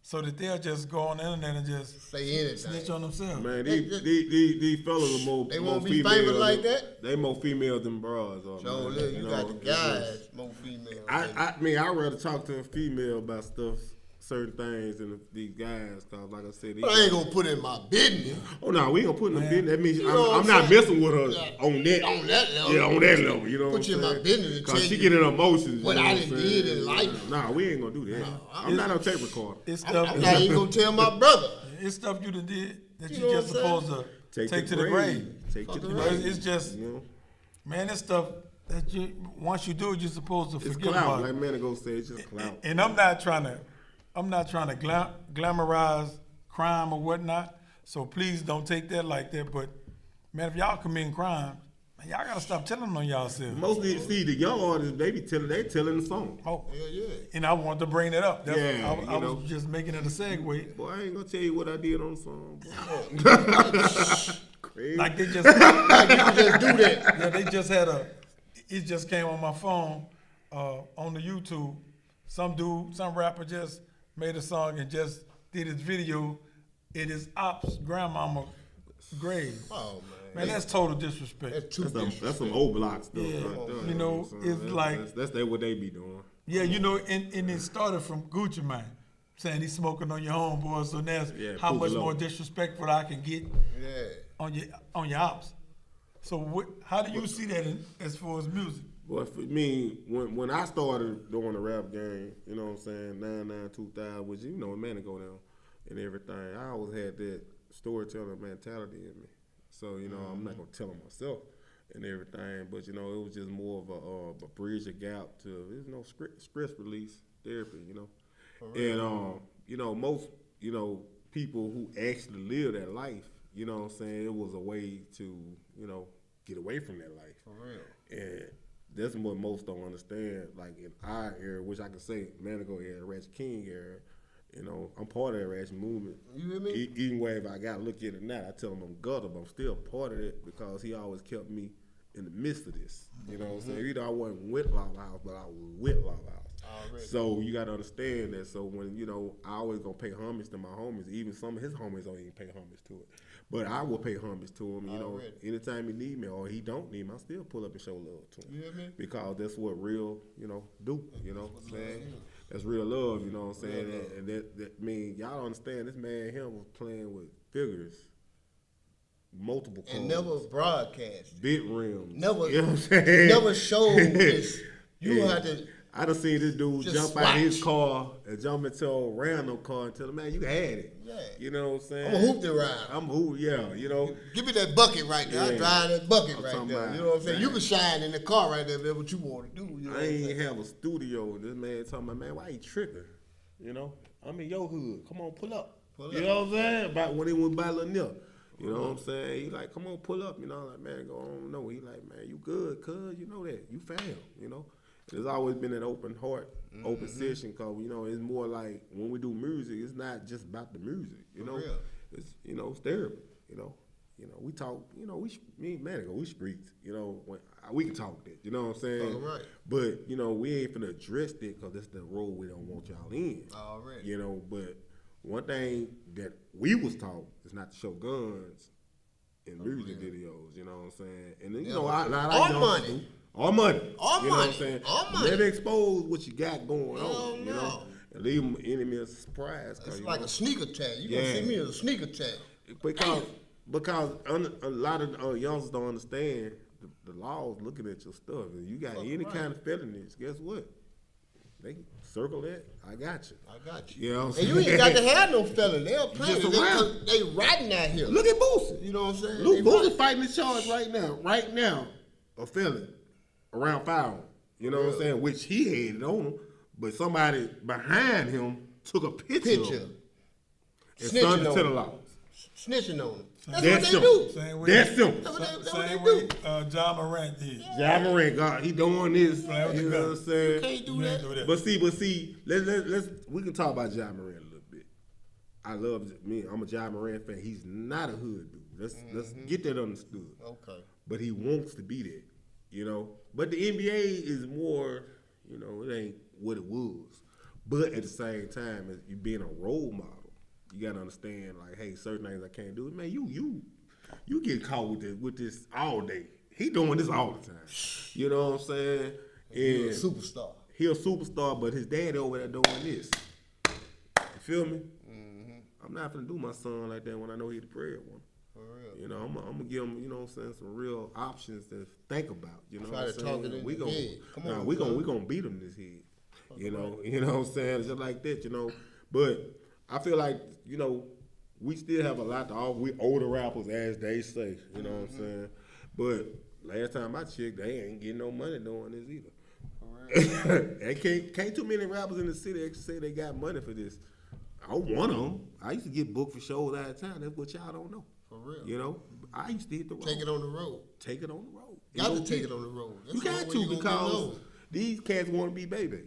Speaker 1: so that they'll just go on the internet and just
Speaker 2: Say anything.
Speaker 1: snitch on themselves.
Speaker 6: Man,
Speaker 2: They
Speaker 6: these fellas are more.
Speaker 2: They
Speaker 6: more
Speaker 2: won't be
Speaker 6: female
Speaker 2: famous like
Speaker 6: than-
Speaker 2: that?
Speaker 6: They more female than bras are.
Speaker 2: So
Speaker 6: man.
Speaker 2: look, you got
Speaker 6: know,
Speaker 2: the guys, more female.
Speaker 6: I mean, I'd rather talk to a female about stuff, certain things, than these guys. Cause like I said, these
Speaker 2: but I ain't gonna put in my business.
Speaker 6: oh no, we ain't gonna put in the business. That means
Speaker 2: You know what
Speaker 6: I'm
Speaker 2: I'm
Speaker 6: not
Speaker 2: saying?
Speaker 6: messing with her
Speaker 2: Yeah.
Speaker 6: on that.
Speaker 2: On that level.
Speaker 6: Yeah, on that level. You know
Speaker 2: Put
Speaker 6: what
Speaker 2: you
Speaker 6: I'm
Speaker 2: in my
Speaker 6: saying?
Speaker 2: business and
Speaker 6: Cause
Speaker 2: tell
Speaker 6: she
Speaker 2: you
Speaker 6: get in emotions.
Speaker 2: what
Speaker 6: you know
Speaker 2: I
Speaker 6: what
Speaker 2: done
Speaker 6: I'm
Speaker 2: did
Speaker 6: saying?
Speaker 2: in life.
Speaker 6: Nah, we ain't gonna do that. I'm not on tape recorder.
Speaker 1: It's
Speaker 2: I'm
Speaker 1: stuff,
Speaker 2: not even gonna tell my brother.
Speaker 1: it's stuff you done did that
Speaker 2: You
Speaker 1: you
Speaker 2: know
Speaker 1: just
Speaker 2: what I'm
Speaker 1: supposed to take to the grave.
Speaker 6: Take to the
Speaker 2: Fuck
Speaker 6: grave.
Speaker 1: It's just,
Speaker 6: You know?
Speaker 1: man, it's stuff that you, once you do it, you're supposed to
Speaker 6: It's
Speaker 1: forget
Speaker 6: clout.
Speaker 1: about
Speaker 6: Like
Speaker 1: it.
Speaker 6: Manigo said, it's just clout.
Speaker 1: And I'm not trying to glamorize crime or whatnot. So please don't take that like that. But man, if y'all committing crime, man, y'all gotta stop telling on y'allselves.
Speaker 6: Most of these, see, the young artists, they telling the song.
Speaker 1: Oh,
Speaker 2: Yeah.
Speaker 1: and I wanted to bring that up. That's,
Speaker 6: Yeah,
Speaker 1: I
Speaker 6: you know.
Speaker 1: was just making it a segue.
Speaker 6: Boy, I ain't gonna tell you what I did on the song. boy. Crazy.
Speaker 1: Like they just,
Speaker 2: Like you can just do that.
Speaker 1: yeah, they just had it just came on my phone on the YouTube. Some rapper just made a song and just did his video at his ops grandmama grave.
Speaker 2: Oh
Speaker 1: Man, that's total disrespect.
Speaker 2: That's too
Speaker 6: That's some old block stuff.
Speaker 1: Yeah,
Speaker 6: right there,
Speaker 1: you know,
Speaker 6: what I'm saying?
Speaker 1: it's like-
Speaker 6: that's what they be doing.
Speaker 1: Yeah, you know, and it started from Gucci Mane saying he's smoking on your homeboy. So that's
Speaker 6: Yeah,
Speaker 1: how much
Speaker 6: Pooh
Speaker 1: more
Speaker 6: Below.
Speaker 1: disrespectful I can get
Speaker 2: Yeah.
Speaker 1: on your ops. So how do you see that as far as music?
Speaker 6: But for me, when I started doing the rap game, you know what I'm saying, 99, 2000, which, you know, man to go down and everything, I always had that storytelling mentality in me. So, you know, I'm not going to tell them myself and everything, but, you know, it was just more of a bridge, a gap to, you know, stress release therapy, you know. And, you know, most, you know, people who actually live that life, you know what I'm saying, it was a way to, you know, get away from that life.
Speaker 2: For real.
Speaker 6: And that's what most don't understand. Like in our era, which I can say, Manigo era, Ratchet King era, you know, I'm part of that Ratchet movement.
Speaker 2: You hear me?
Speaker 6: Even way if I got to look at it now, I tell him I'm gutter, but I'm still part of it because he always kept me in the midst of this. You know what I'm saying? Either I wasn't with Lava House, but I was with Lava House.
Speaker 2: Already.
Speaker 6: So you got to understand that. So when, you know, I always going to pay homage to my homies, even some of his homies don't even pay homage to it. But I will pay homage to him, you know,
Speaker 2: Already.
Speaker 6: anytime he need me or he don't need me, I still pull up and show love to him.
Speaker 2: You hear me?
Speaker 6: Because that's what real, you know, do, you know what I'm saying? That's real love, you know what I'm saying?
Speaker 2: Real love.
Speaker 6: And that mean, y'all understand, this man, him was playing with figures, multiple colors,
Speaker 2: And never broadcast.
Speaker 6: bit rims.
Speaker 2: Never,
Speaker 6: You know what I'm saying?
Speaker 2: never showed this. You
Speaker 6: Yeah.
Speaker 2: had to.
Speaker 6: I done seen this dude
Speaker 2: Just
Speaker 6: jump out of his
Speaker 2: watch.
Speaker 6: car and jump into a random car and tell him, man, you had it.
Speaker 2: Yeah.
Speaker 6: You know what I'm saying?
Speaker 2: I'm a hoop around.
Speaker 6: I'm hoop, yeah, you know.
Speaker 2: Give me that bucket right there. I
Speaker 6: Yeah.
Speaker 2: drive that bucket
Speaker 6: I'm
Speaker 2: right
Speaker 6: talking
Speaker 2: there.
Speaker 6: about-
Speaker 2: You know what I'm saying? You
Speaker 6: man.
Speaker 2: can shine in the car right there. If that's what you want to do. You know
Speaker 6: I
Speaker 2: what I'm
Speaker 6: ain't
Speaker 2: saying?
Speaker 6: have a studio. This man talking about, man, why you tripping? You know, I'm in your hood. Come on, pull up.
Speaker 2: Pull
Speaker 6: You
Speaker 2: up.
Speaker 6: know what I'm saying? About when he went by Lil Nip. You know what I'm saying? He like, come on, pull up. You know, I'm like, man, go on. No, he like, man, you good, cuz, you know that. You fam, you know. There's always been an open heart, open session, cause you know, it's more like when we do music, it's not just about the music, you
Speaker 2: For
Speaker 6: know.
Speaker 2: real.
Speaker 6: It's, you know, it's therapy, you know. We talk, you know, me and Manigo, we streets, you know, we can talk that, you know what I'm saying?
Speaker 2: All right.
Speaker 6: But, you know, we ain't finna address that because that's the role we don't want y'all in.
Speaker 2: Already.
Speaker 6: You know, but one thing that we was taught is not to show guns in music videos, you know what I'm saying? And then, you know, a lot
Speaker 2: All
Speaker 6: of youngsters
Speaker 2: money.
Speaker 6: do. All money.
Speaker 2: All
Speaker 6: you know what
Speaker 2: money.
Speaker 6: I'm saying?
Speaker 2: All money.
Speaker 6: Let it expose what you got going
Speaker 2: Hell
Speaker 6: on, you
Speaker 2: no.
Speaker 6: know? And leave them enemy a surprise.
Speaker 2: It's
Speaker 6: you
Speaker 2: like
Speaker 6: know?
Speaker 2: a sneak attack. You gonna
Speaker 6: Yeah.
Speaker 2: see me as a sneak attack.
Speaker 6: Because a lot of youngsters don't understand the laws looking at your stuff. If you got any kind of felonies, guess what? They can circle that. I got you.
Speaker 2: I got you.
Speaker 6: You know what I'm
Speaker 2: And you
Speaker 6: saying?
Speaker 2: ain't got to have no felon. They'll play
Speaker 6: Just
Speaker 2: it.
Speaker 6: around.
Speaker 2: They riding out here.
Speaker 6: Look at Boosie.
Speaker 2: You know what I'm saying?
Speaker 6: Luke
Speaker 2: They
Speaker 6: Boosie
Speaker 2: riding.
Speaker 6: fighting the charge right now. Right now, a felon around firearm. You know what I'm saying? Which he had it on him, but somebody behind him took a picture of him and
Speaker 2: Snitching
Speaker 6: sent it
Speaker 2: on
Speaker 6: to the
Speaker 2: him.
Speaker 6: law.
Speaker 2: Snitching on them. That's
Speaker 6: That's
Speaker 2: what they
Speaker 6: simple.
Speaker 2: do.
Speaker 1: Same way.
Speaker 6: That's simple.
Speaker 2: That's what
Speaker 1: Same
Speaker 2: they
Speaker 1: way
Speaker 2: do.
Speaker 1: John Morant did.
Speaker 6: Ja Morant, God, he doing this.
Speaker 1: Right, what
Speaker 6: You
Speaker 1: you
Speaker 6: know
Speaker 1: got?
Speaker 6: what I'm saying?
Speaker 2: Can't do
Speaker 1: You ain't
Speaker 2: that.
Speaker 1: do that.
Speaker 6: But see, let's we can talk about Ja Morant a little bit. I love me. I'm a Ja Morant fan. He's not a hood dude. Let's get that understood.
Speaker 2: Okay.
Speaker 6: But he wants to be that, you know. But the NBA is more, you know, it ain't what it was. But at the same time, as you being a role model, you gotta understand, like, hey, certain things I can't do. Man, you get caught with this all day. He doing this all the time. You know what I'm saying?
Speaker 2: You're a
Speaker 6: And
Speaker 2: superstar.
Speaker 6: he a superstar, but his daddy over there doing this. You feel me? I'm not gonna do my son like that when I know he the bread one.
Speaker 2: For real.
Speaker 6: You know, I'm gonna give him, you know what I'm saying, some real options to think about. You know
Speaker 2: Try
Speaker 6: what I'm
Speaker 2: to talk
Speaker 6: saying?
Speaker 2: it in
Speaker 6: we
Speaker 2: the
Speaker 6: gon'
Speaker 2: head. Come on,
Speaker 6: we
Speaker 2: son.
Speaker 6: gonna beat him this head. You know what I'm saying? Just like that, you know. But I feel like, you know, we still have a lot to offer. We older rappers, as they say. You know what I'm saying? But last time I checked, they ain't getting no money doing this either. They can't too many rappers in the city that say they got money for this. I'm one of them. I used to get booked for shows all the time. That's what y'all don't know.
Speaker 2: For real.
Speaker 6: You know, I used to hit the road.
Speaker 2: Take it on the road.
Speaker 6: Take it on the road.
Speaker 2: Got to
Speaker 6: don't
Speaker 2: take
Speaker 6: get-
Speaker 2: it on the road. That's
Speaker 6: You
Speaker 2: the
Speaker 6: got
Speaker 2: only way
Speaker 6: to
Speaker 2: you gonna get
Speaker 6: because
Speaker 2: known.
Speaker 6: these cats want to be baby.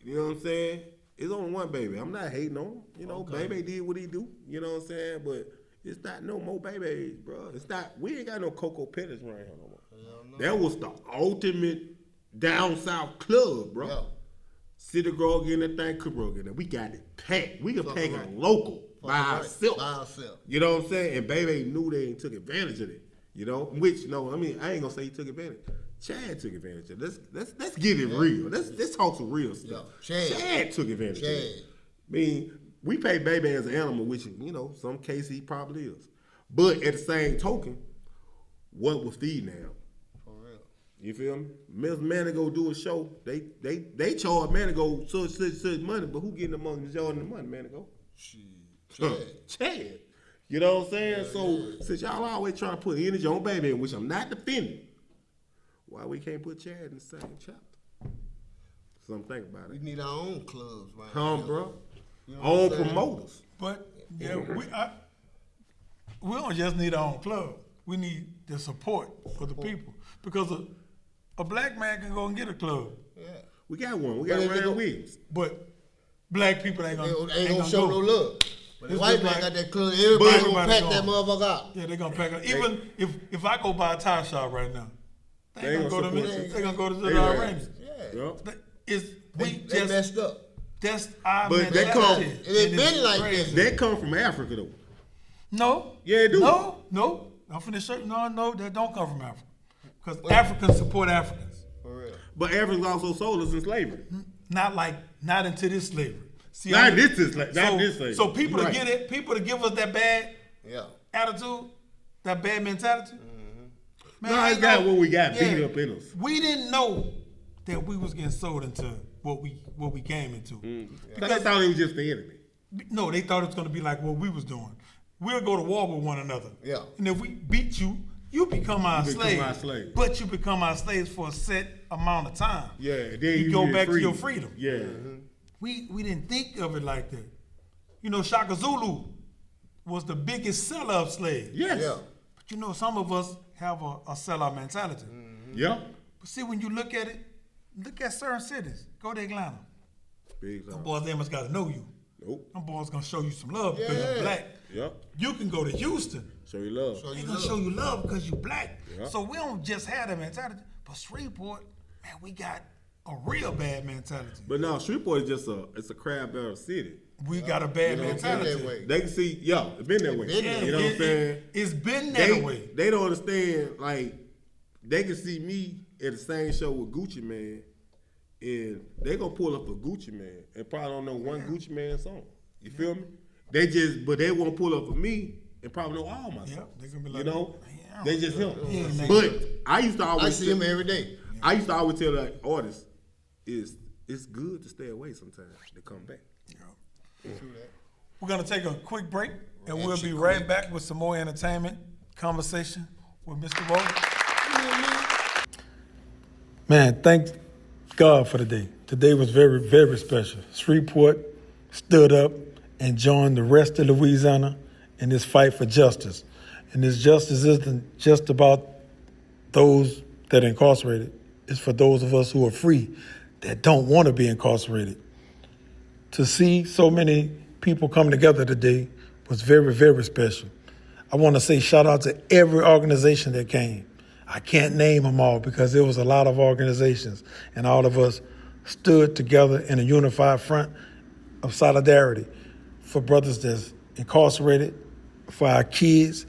Speaker 6: You know what I'm saying? It's only one baby. I'm not hating on him. You know,
Speaker 2: Okay.
Speaker 6: baby did what he do. You know what I'm saying? But it's not no more babies, bro. It's not. We ain't got no Coco Pettis around here no more. That was the ultimate down south club, bro.
Speaker 2: Yeah.
Speaker 6: City Girl getting that thing, Cook Girl getting that. We got it packed. We can
Speaker 2: Fucking
Speaker 6: pack
Speaker 2: right.
Speaker 6: it local by
Speaker 2: Right.
Speaker 6: ourselves.
Speaker 2: By ourselves.
Speaker 6: You know what I'm saying? And Baby knew they ain't took advantage of it. You know, which no, I mean I ain't gonna say he took advantage. Chad took advantage of it. Let's get it real. Let's talk some real stuff.
Speaker 2: Yeah.
Speaker 6: Chad took advantage of
Speaker 2: Chad.
Speaker 6: it. I mean, we pay Baby as an animal, which you know, some case he probably is. But at the same token, what was feeding him?
Speaker 2: For real.
Speaker 6: You feel me? Miss Manigo do a show. They charge Manigo such money, but who getting among the Jordan the money, Manigo?
Speaker 2: Chad.
Speaker 6: Chad. You know what I'm saying? So since y'all always trying to put energy on Baby, which I'm not defending, why we can't put Chad in the same chapter? Something think about
Speaker 2: We
Speaker 6: it.
Speaker 2: need our own clubs, right?
Speaker 6: Bro.
Speaker 2: You know what
Speaker 6: Own
Speaker 2: I'm saying?
Speaker 6: promoters.
Speaker 1: But yeah, we don't just need our own club. We need the support for the people because a black man can go and get a club,
Speaker 2: Yeah.
Speaker 6: We got one. We got
Speaker 2: But if they
Speaker 6: Ryan
Speaker 2: go-
Speaker 6: Williams.
Speaker 1: but black people ain't
Speaker 2: They
Speaker 1: gonna
Speaker 2: ain't gonna show no
Speaker 1: go.
Speaker 2: love. But the
Speaker 1: It's
Speaker 2: white
Speaker 1: just
Speaker 2: man
Speaker 1: like-
Speaker 2: got that club. Everybody gonna
Speaker 1: everybody
Speaker 2: pack that
Speaker 1: going.
Speaker 2: motherfucker out.
Speaker 1: Yeah, they gonna pack it. Even if I go buy a tire shop right now, they ain't gonna go to me.
Speaker 6: support you.
Speaker 1: They gonna go to
Speaker 6: They
Speaker 1: the
Speaker 6: right.
Speaker 1: Rangers.
Speaker 2: Yeah.
Speaker 6: Yup.
Speaker 2: They
Speaker 1: Just
Speaker 2: messed up.
Speaker 1: that's our
Speaker 6: But they
Speaker 1: mentality.
Speaker 6: come-
Speaker 2: And they
Speaker 1: And it's
Speaker 2: been like
Speaker 1: crazy.
Speaker 2: that.
Speaker 6: That come from Africa though.
Speaker 1: No.
Speaker 6: Yeah, it do.
Speaker 1: No. I'm finna show you. No, that don't come from Africa. Because Africans support Africans.
Speaker 2: For real.
Speaker 6: But Africans also sold us in slavery.
Speaker 1: Not into this slavery. See,
Speaker 6: Not
Speaker 1: I-
Speaker 6: this slavery.
Speaker 1: So people
Speaker 6: Right.
Speaker 1: to get it, people to give us that bad
Speaker 2: Yeah.
Speaker 1: attitude, that bad mentality. Man,
Speaker 6: No,
Speaker 1: I
Speaker 6: it's
Speaker 1: ain't
Speaker 6: got
Speaker 1: know-
Speaker 6: what we got beat up in us.
Speaker 1: We didn't know that we was getting sold into what we came into.
Speaker 6: Because they thought it was just the enemy.
Speaker 1: No, they thought it was going to be like what we was doing. We'll go to war with one another.
Speaker 2: Yeah.
Speaker 1: And if we beat you, you become our slave.
Speaker 6: our slave.
Speaker 1: But you become our slaves for a set amount of time.
Speaker 6: Yeah, then
Speaker 1: you go
Speaker 6: get
Speaker 1: back
Speaker 6: free.
Speaker 1: to your freedom.
Speaker 6: Yeah.
Speaker 1: We didn't think of it like that. You know, Shaka Zulu was the biggest seller of slaves.
Speaker 6: Yes.
Speaker 2: Yeah.
Speaker 1: But you know, some of us have a sellout mentality.
Speaker 6: Yeah.
Speaker 1: But see, when you look at it, look at certain cities. Go to Atlanta.
Speaker 6: Big
Speaker 1: Them
Speaker 6: time.
Speaker 1: boys, they must got to know you.
Speaker 6: Nope.
Speaker 1: Them boys gonna show you some love because you're black.
Speaker 6: Yep.
Speaker 1: You can go to Houston.
Speaker 6: Show you love.
Speaker 2: So
Speaker 1: They
Speaker 2: you
Speaker 1: gonna
Speaker 2: love.
Speaker 1: show you love because you black.
Speaker 6: Yeah.
Speaker 1: So we don't just have that mentality. But Shreveport, man, we got a real bad mentality.
Speaker 6: But now Shreveport is just it's a crab barrel city.
Speaker 1: We got a bad
Speaker 2: It's
Speaker 1: mentality.
Speaker 2: been that way.
Speaker 6: They can see, it's been that way.
Speaker 2: been that
Speaker 6: You know what I'm saying?
Speaker 1: It's been that way.
Speaker 6: They don't understand, like, they can see me at the same show with Gucci Man, and they gonna pull up a Gucci Man and probably don't know one Gucci Man song. You feel me? But they won't pull up for me and probably know all my songs.
Speaker 1: Yeah, they gonna be
Speaker 6: You
Speaker 1: like,
Speaker 6: know?
Speaker 1: "Man,
Speaker 6: They just him.
Speaker 1: Yeah,
Speaker 6: But I used to
Speaker 2: I
Speaker 6: always
Speaker 2: see him every day.
Speaker 6: I used to always tell the artists, it's good to stay away sometimes to come back.
Speaker 1: We're gonna take a quick break, and we'll be
Speaker 2: Ratchet
Speaker 1: right
Speaker 2: quick.
Speaker 1: back with some more entertainment conversation with Mr. Rhodes. Man, thank God for the day. Today was very, very special. Shreveport stood up and joined the rest of Louisiana in this fight for justice. And this justice isn't just about those that are incarcerated. It's for those of us who are free that don't want to be incarcerated. To see so many people come together today was very, very special. I want to say shout out to every organization that came. I can't name them all because there was a lot of organizations, and all of us stood together in a unified front of solidarity for brothers that's incarcerated, for our kids,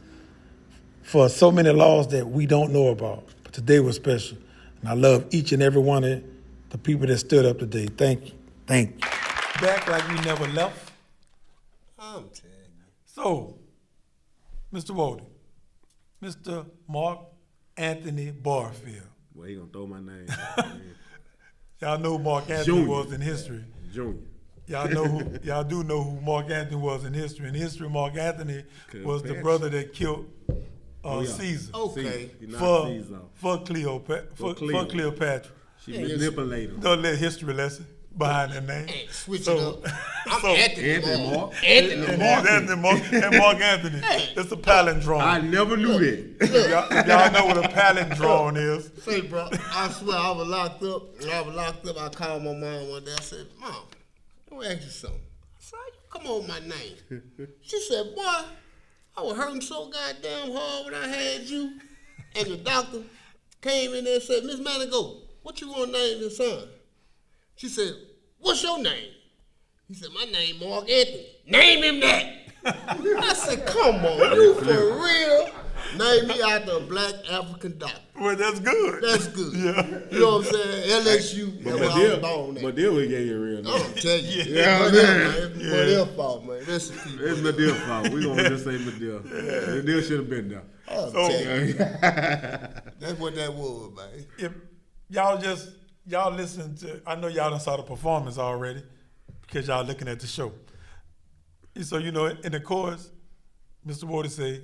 Speaker 1: for so many laws that we don't know about. But today was special, and I love each and every one of the people that stood up today. Thank you. Thank you. Back like we never left.
Speaker 2: I'm telling you.
Speaker 1: So, Mr. Wootay, Mr. Mark Anthony Barfield.
Speaker 6: Well, he gonna throw my name.
Speaker 1: Y'all know who Mark Anthony
Speaker 6: Junior.
Speaker 1: was in history.
Speaker 6: Junior.
Speaker 1: Y'all do know who Mark Anthony was in history. In history, Mark Anthony was the brother that killed
Speaker 6: Yeah.
Speaker 1: Caesar
Speaker 2: Okay.
Speaker 6: He knocked C's off.
Speaker 1: for Cleopatra.
Speaker 6: She manipulated him.
Speaker 1: Don't let history lesson behind that name.
Speaker 2: Hey, switch
Speaker 1: So-
Speaker 2: it up. I'm
Speaker 1: so-
Speaker 2: Anthony
Speaker 6: Anthony
Speaker 2: Mark.
Speaker 6: Mark.
Speaker 2: Anthony
Speaker 1: And
Speaker 2: Mark.
Speaker 1: and Mark Anthony. It's a palindrome.
Speaker 6: I never knew that.
Speaker 1: Y'all know what a palindrome is.
Speaker 2: Say, bro, I swear I was locked up. And I was locked up. I called my mom one day. I said, Mom, let me ask you something. I said, how you come on my name? She said, boy, I was hurting so goddamn hard when I had you. And the doctor came in there and said, Miss Manigo, what you want to name your son? She said, what's your name? He said, my name Mark Anthony. Name him that. I said, come on, you for real? Name me after a black African doctor.
Speaker 1: Well, that's good.
Speaker 2: That's good.
Speaker 1: Yeah.
Speaker 2: You know what I'm saying? LSU, that's where I was born at.
Speaker 6: Madil gave you a real name.
Speaker 2: I'm telling you.
Speaker 6: Yeah,
Speaker 2: But
Speaker 6: man.
Speaker 2: It's Madil's fault, man. That's the people.
Speaker 6: It's Madil's fault. We gonna just say Madil. Madil should have been there.
Speaker 2: I'm
Speaker 1: So-
Speaker 2: telling you. That's what that was, man.
Speaker 1: If y'all listen to, I know y'all done saw the performance already because y'all looking at the show. So, you know, in the chorus, Mr. Wootay say,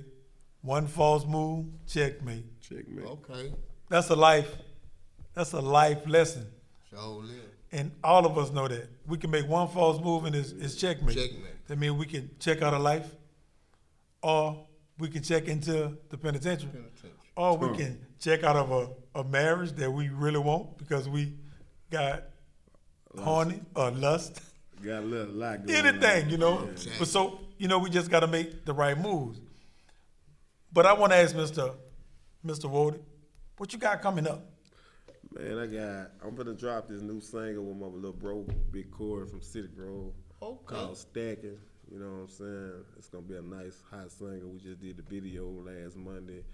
Speaker 1: one false move, checkmate.
Speaker 6: Checkmate.
Speaker 2: Okay.
Speaker 1: That's a life lesson.
Speaker 2: So live.
Speaker 1: And all of us know that. We can make one false move and it's checkmate.
Speaker 2: Checkmate.
Speaker 1: That means we can check out of life, or we can check into the penitentiary, or we can check out of a marriage that we really want because we got horny or lust.
Speaker 6: Got a little lot going
Speaker 1: Anything,
Speaker 6: on.
Speaker 1: you know. But so, you know, we just got to make the right moves. But I want to ask Mr. Wootay, what you got coming up?
Speaker 6: Man, I'm gonna drop this new single with my little bro, Big Corey from City Grove.
Speaker 2: Okay.
Speaker 6: Called Stacking. You know what I'm saying? It's gonna be a nice hot single. We just did the video last Monday.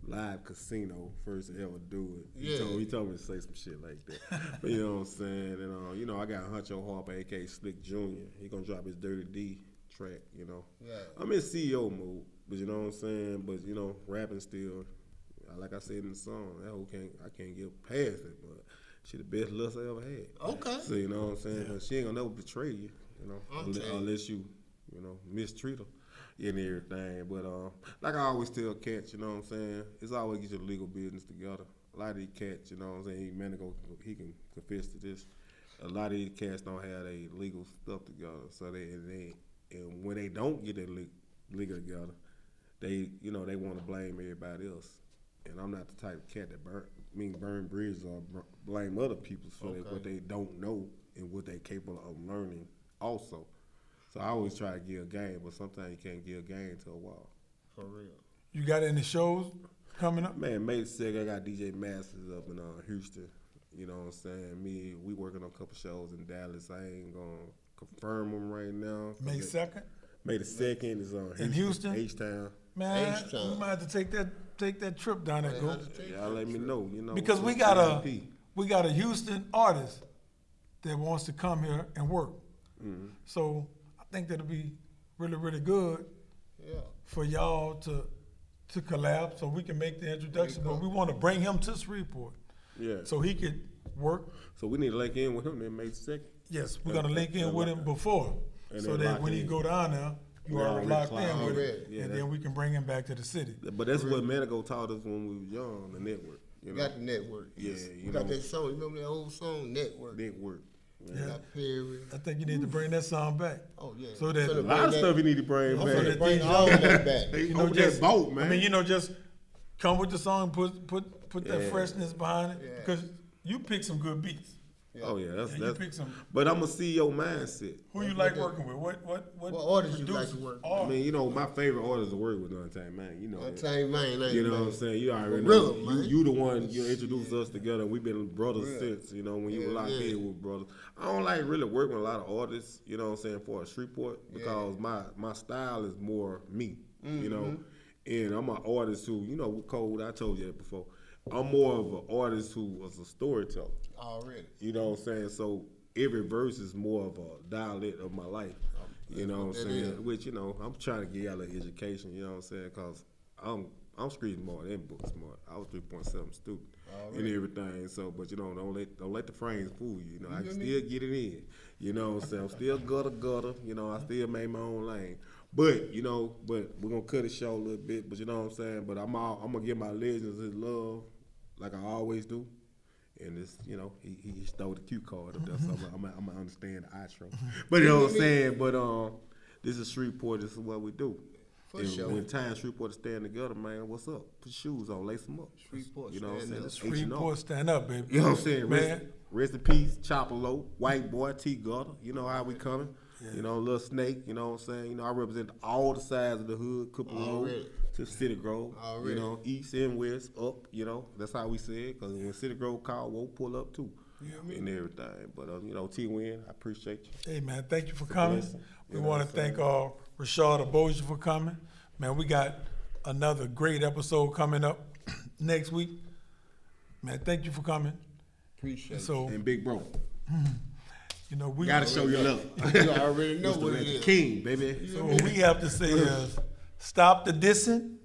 Speaker 6: Live casino, first to ever do it.
Speaker 2: Yeah.
Speaker 6: He told me to say some shit like that. But you know what I'm saying? And you know, I got Huncho Harper, aka Slick Jr. He gonna drop his Dirty D track, you know.
Speaker 2: Yeah.
Speaker 6: I'm in CEO mode, but you know what I'm saying? But you know, rapping still, like I said in the song, I can't get past it. But she the best lust I ever had.
Speaker 2: Okay.
Speaker 6: So you know what I'm saying? But she ain't gonna never betray you, you know, unless you mistreat her and everything. But like I always tell cats, you know what I'm saying? It's always get your legal business together. A lot of these cats, you know what I'm saying? He can confess to this. A lot of these cats don't have their legal stuff together, so and when they don't get their legal together, they want to blame everybody else. And I'm not the type of cat that burn bridges or blame other people for what they don't know and what they capable of learning also. So I always try to give a game, but sometimes you can't give a game to a wall.
Speaker 2: For real.
Speaker 1: You got any shows coming up?
Speaker 6: Man, May 2nd, I got DJ Masters up in Houston. You know what I'm saying? We working on a couple shows in Dallas. I ain't gonna confirm them right now.
Speaker 1: May 2nd?
Speaker 6: May the 2nd is on
Speaker 1: In Houston?
Speaker 6: H-Town.
Speaker 1: Man,
Speaker 2: H-Town.
Speaker 1: we might have to take that trip down there, go.
Speaker 6: Y'all let me know. You know,
Speaker 1: Because we got a Houston artist that wants to come here and work.
Speaker 6: Mm-hmm.
Speaker 1: So I think that'll be really, really good for y'all to collab so we can make the introduction. But we want to bring him to Shreveport.
Speaker 6: Yeah.
Speaker 1: So he could work.
Speaker 6: So we need to link in with him then May 2nd.
Speaker 1: Yes, we're gonna link in with him before, so that when he go down there, you already locked in with it, and then we can bring him back to the city.
Speaker 6: But that's what Manigo taught us when we was young, the network. You know?
Speaker 2: Got the network.
Speaker 6: Yeah,
Speaker 2: you got that song. You remember that old song, Network?
Speaker 6: Network.
Speaker 2: You got Perry.
Speaker 1: I think you need to bring that song back.
Speaker 2: Oh yeah.
Speaker 1: So that
Speaker 6: A lot of stuff you need to bring back.
Speaker 2: Finna bring all that back.
Speaker 6: You know, just boat, man.
Speaker 1: I mean, just come with the song, put that freshness behind it, because you pick some good beats.
Speaker 6: Oh yeah, that's
Speaker 1: you pick some.
Speaker 6: But I'm gonna see your mindset.
Speaker 1: Who you like working with? What
Speaker 2: artists you like to work with?
Speaker 6: I mean, you know, my favorite artist to work with Wootay, man. You know,
Speaker 2: Wootay, man.
Speaker 6: You know what I'm saying? You already
Speaker 2: Gorilla,
Speaker 6: know.
Speaker 2: man.
Speaker 6: You the one you introduced us together. We've been brothers since. You know, when you were locked in with brothers. I don't like really working with a lot of artists. You know what I'm saying, for a Shreveport, because my style is more me. You know, and I'm an artist who, you know, Code. I told you that before. I'm more of an artist who was a storyteller.
Speaker 2: Already.
Speaker 6: You know what I'm saying? So every verse is more of a dialect of my life. You know what I'm saying? Which, you know, I'm trying to get y'all an education, you know what I'm saying? Because I'm street smart and book smart. I was 3.7 student and everything. So, but you know, don't let the frames fool you. You know, I can still get it in. You know what I'm saying? I'm still gutter. You know, I still made my own lane. But, you know, we're gonna cut it short a little bit. But you know what I'm saying? But I'm gonna give my legends his love, like I always do. And this, you know, he stole the cue card up there, so I'm gonna understand the outro. But you know what I'm saying? But this is Shreveport. This is what we do.
Speaker 2: For sure.
Speaker 6: When time Shreveport is staying together, man, what's up? Put shoes on, lace them up.
Speaker 2: Shreveport,
Speaker 6: you know what I'm saying?
Speaker 1: Shreveport, stand up, baby.
Speaker 6: You know what I'm saying?
Speaker 1: Man.
Speaker 6: Rest in peace, Chopper Low, White Boy, T Gutter. You know how we coming. Yeah. You know, Little Snake, you know what I'm saying? You know, I represent all the sides of the hood, Cooper Road to City Grove. You know, east and west, up, you know. That's how we say it, because when City Grove call, we'll pull up too. And everything. But, you know, T-Win, I appreciate you.
Speaker 1: Hey, man, thank you for coming. We want to thank Rachard of Bossier for coming. Man, we got another great episode coming up next week. Man, thank you for coming.
Speaker 2: Appreciate it.
Speaker 6: And Big Bro.
Speaker 1: You know, we
Speaker 6: gotta show your love.
Speaker 2: You already know what it is.
Speaker 6: King, baby.
Speaker 1: So what we have to say is, stop the dissing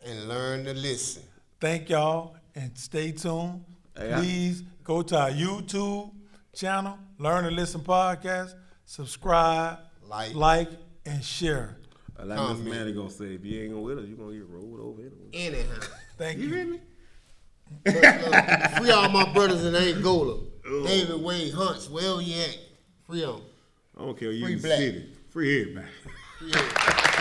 Speaker 2: and learn to listen.
Speaker 1: Thank y'all and stay tuned. Please go to our YouTube channel, Learn to Listen Podcast, subscribe, like, and share.
Speaker 6: Like Miss Manny gonna say, if you ain't gonna with us, you gonna get rolled over anyway.
Speaker 2: Anyhow.
Speaker 1: Thank you.
Speaker 2: Hear me? Free all my brothers in Angola. David Wade Hunts, wherever you at. Free on.
Speaker 6: I don't care. You
Speaker 2: Free
Speaker 6: in the
Speaker 2: black.
Speaker 6: city. Free everybody.
Speaker 2: Free everybody.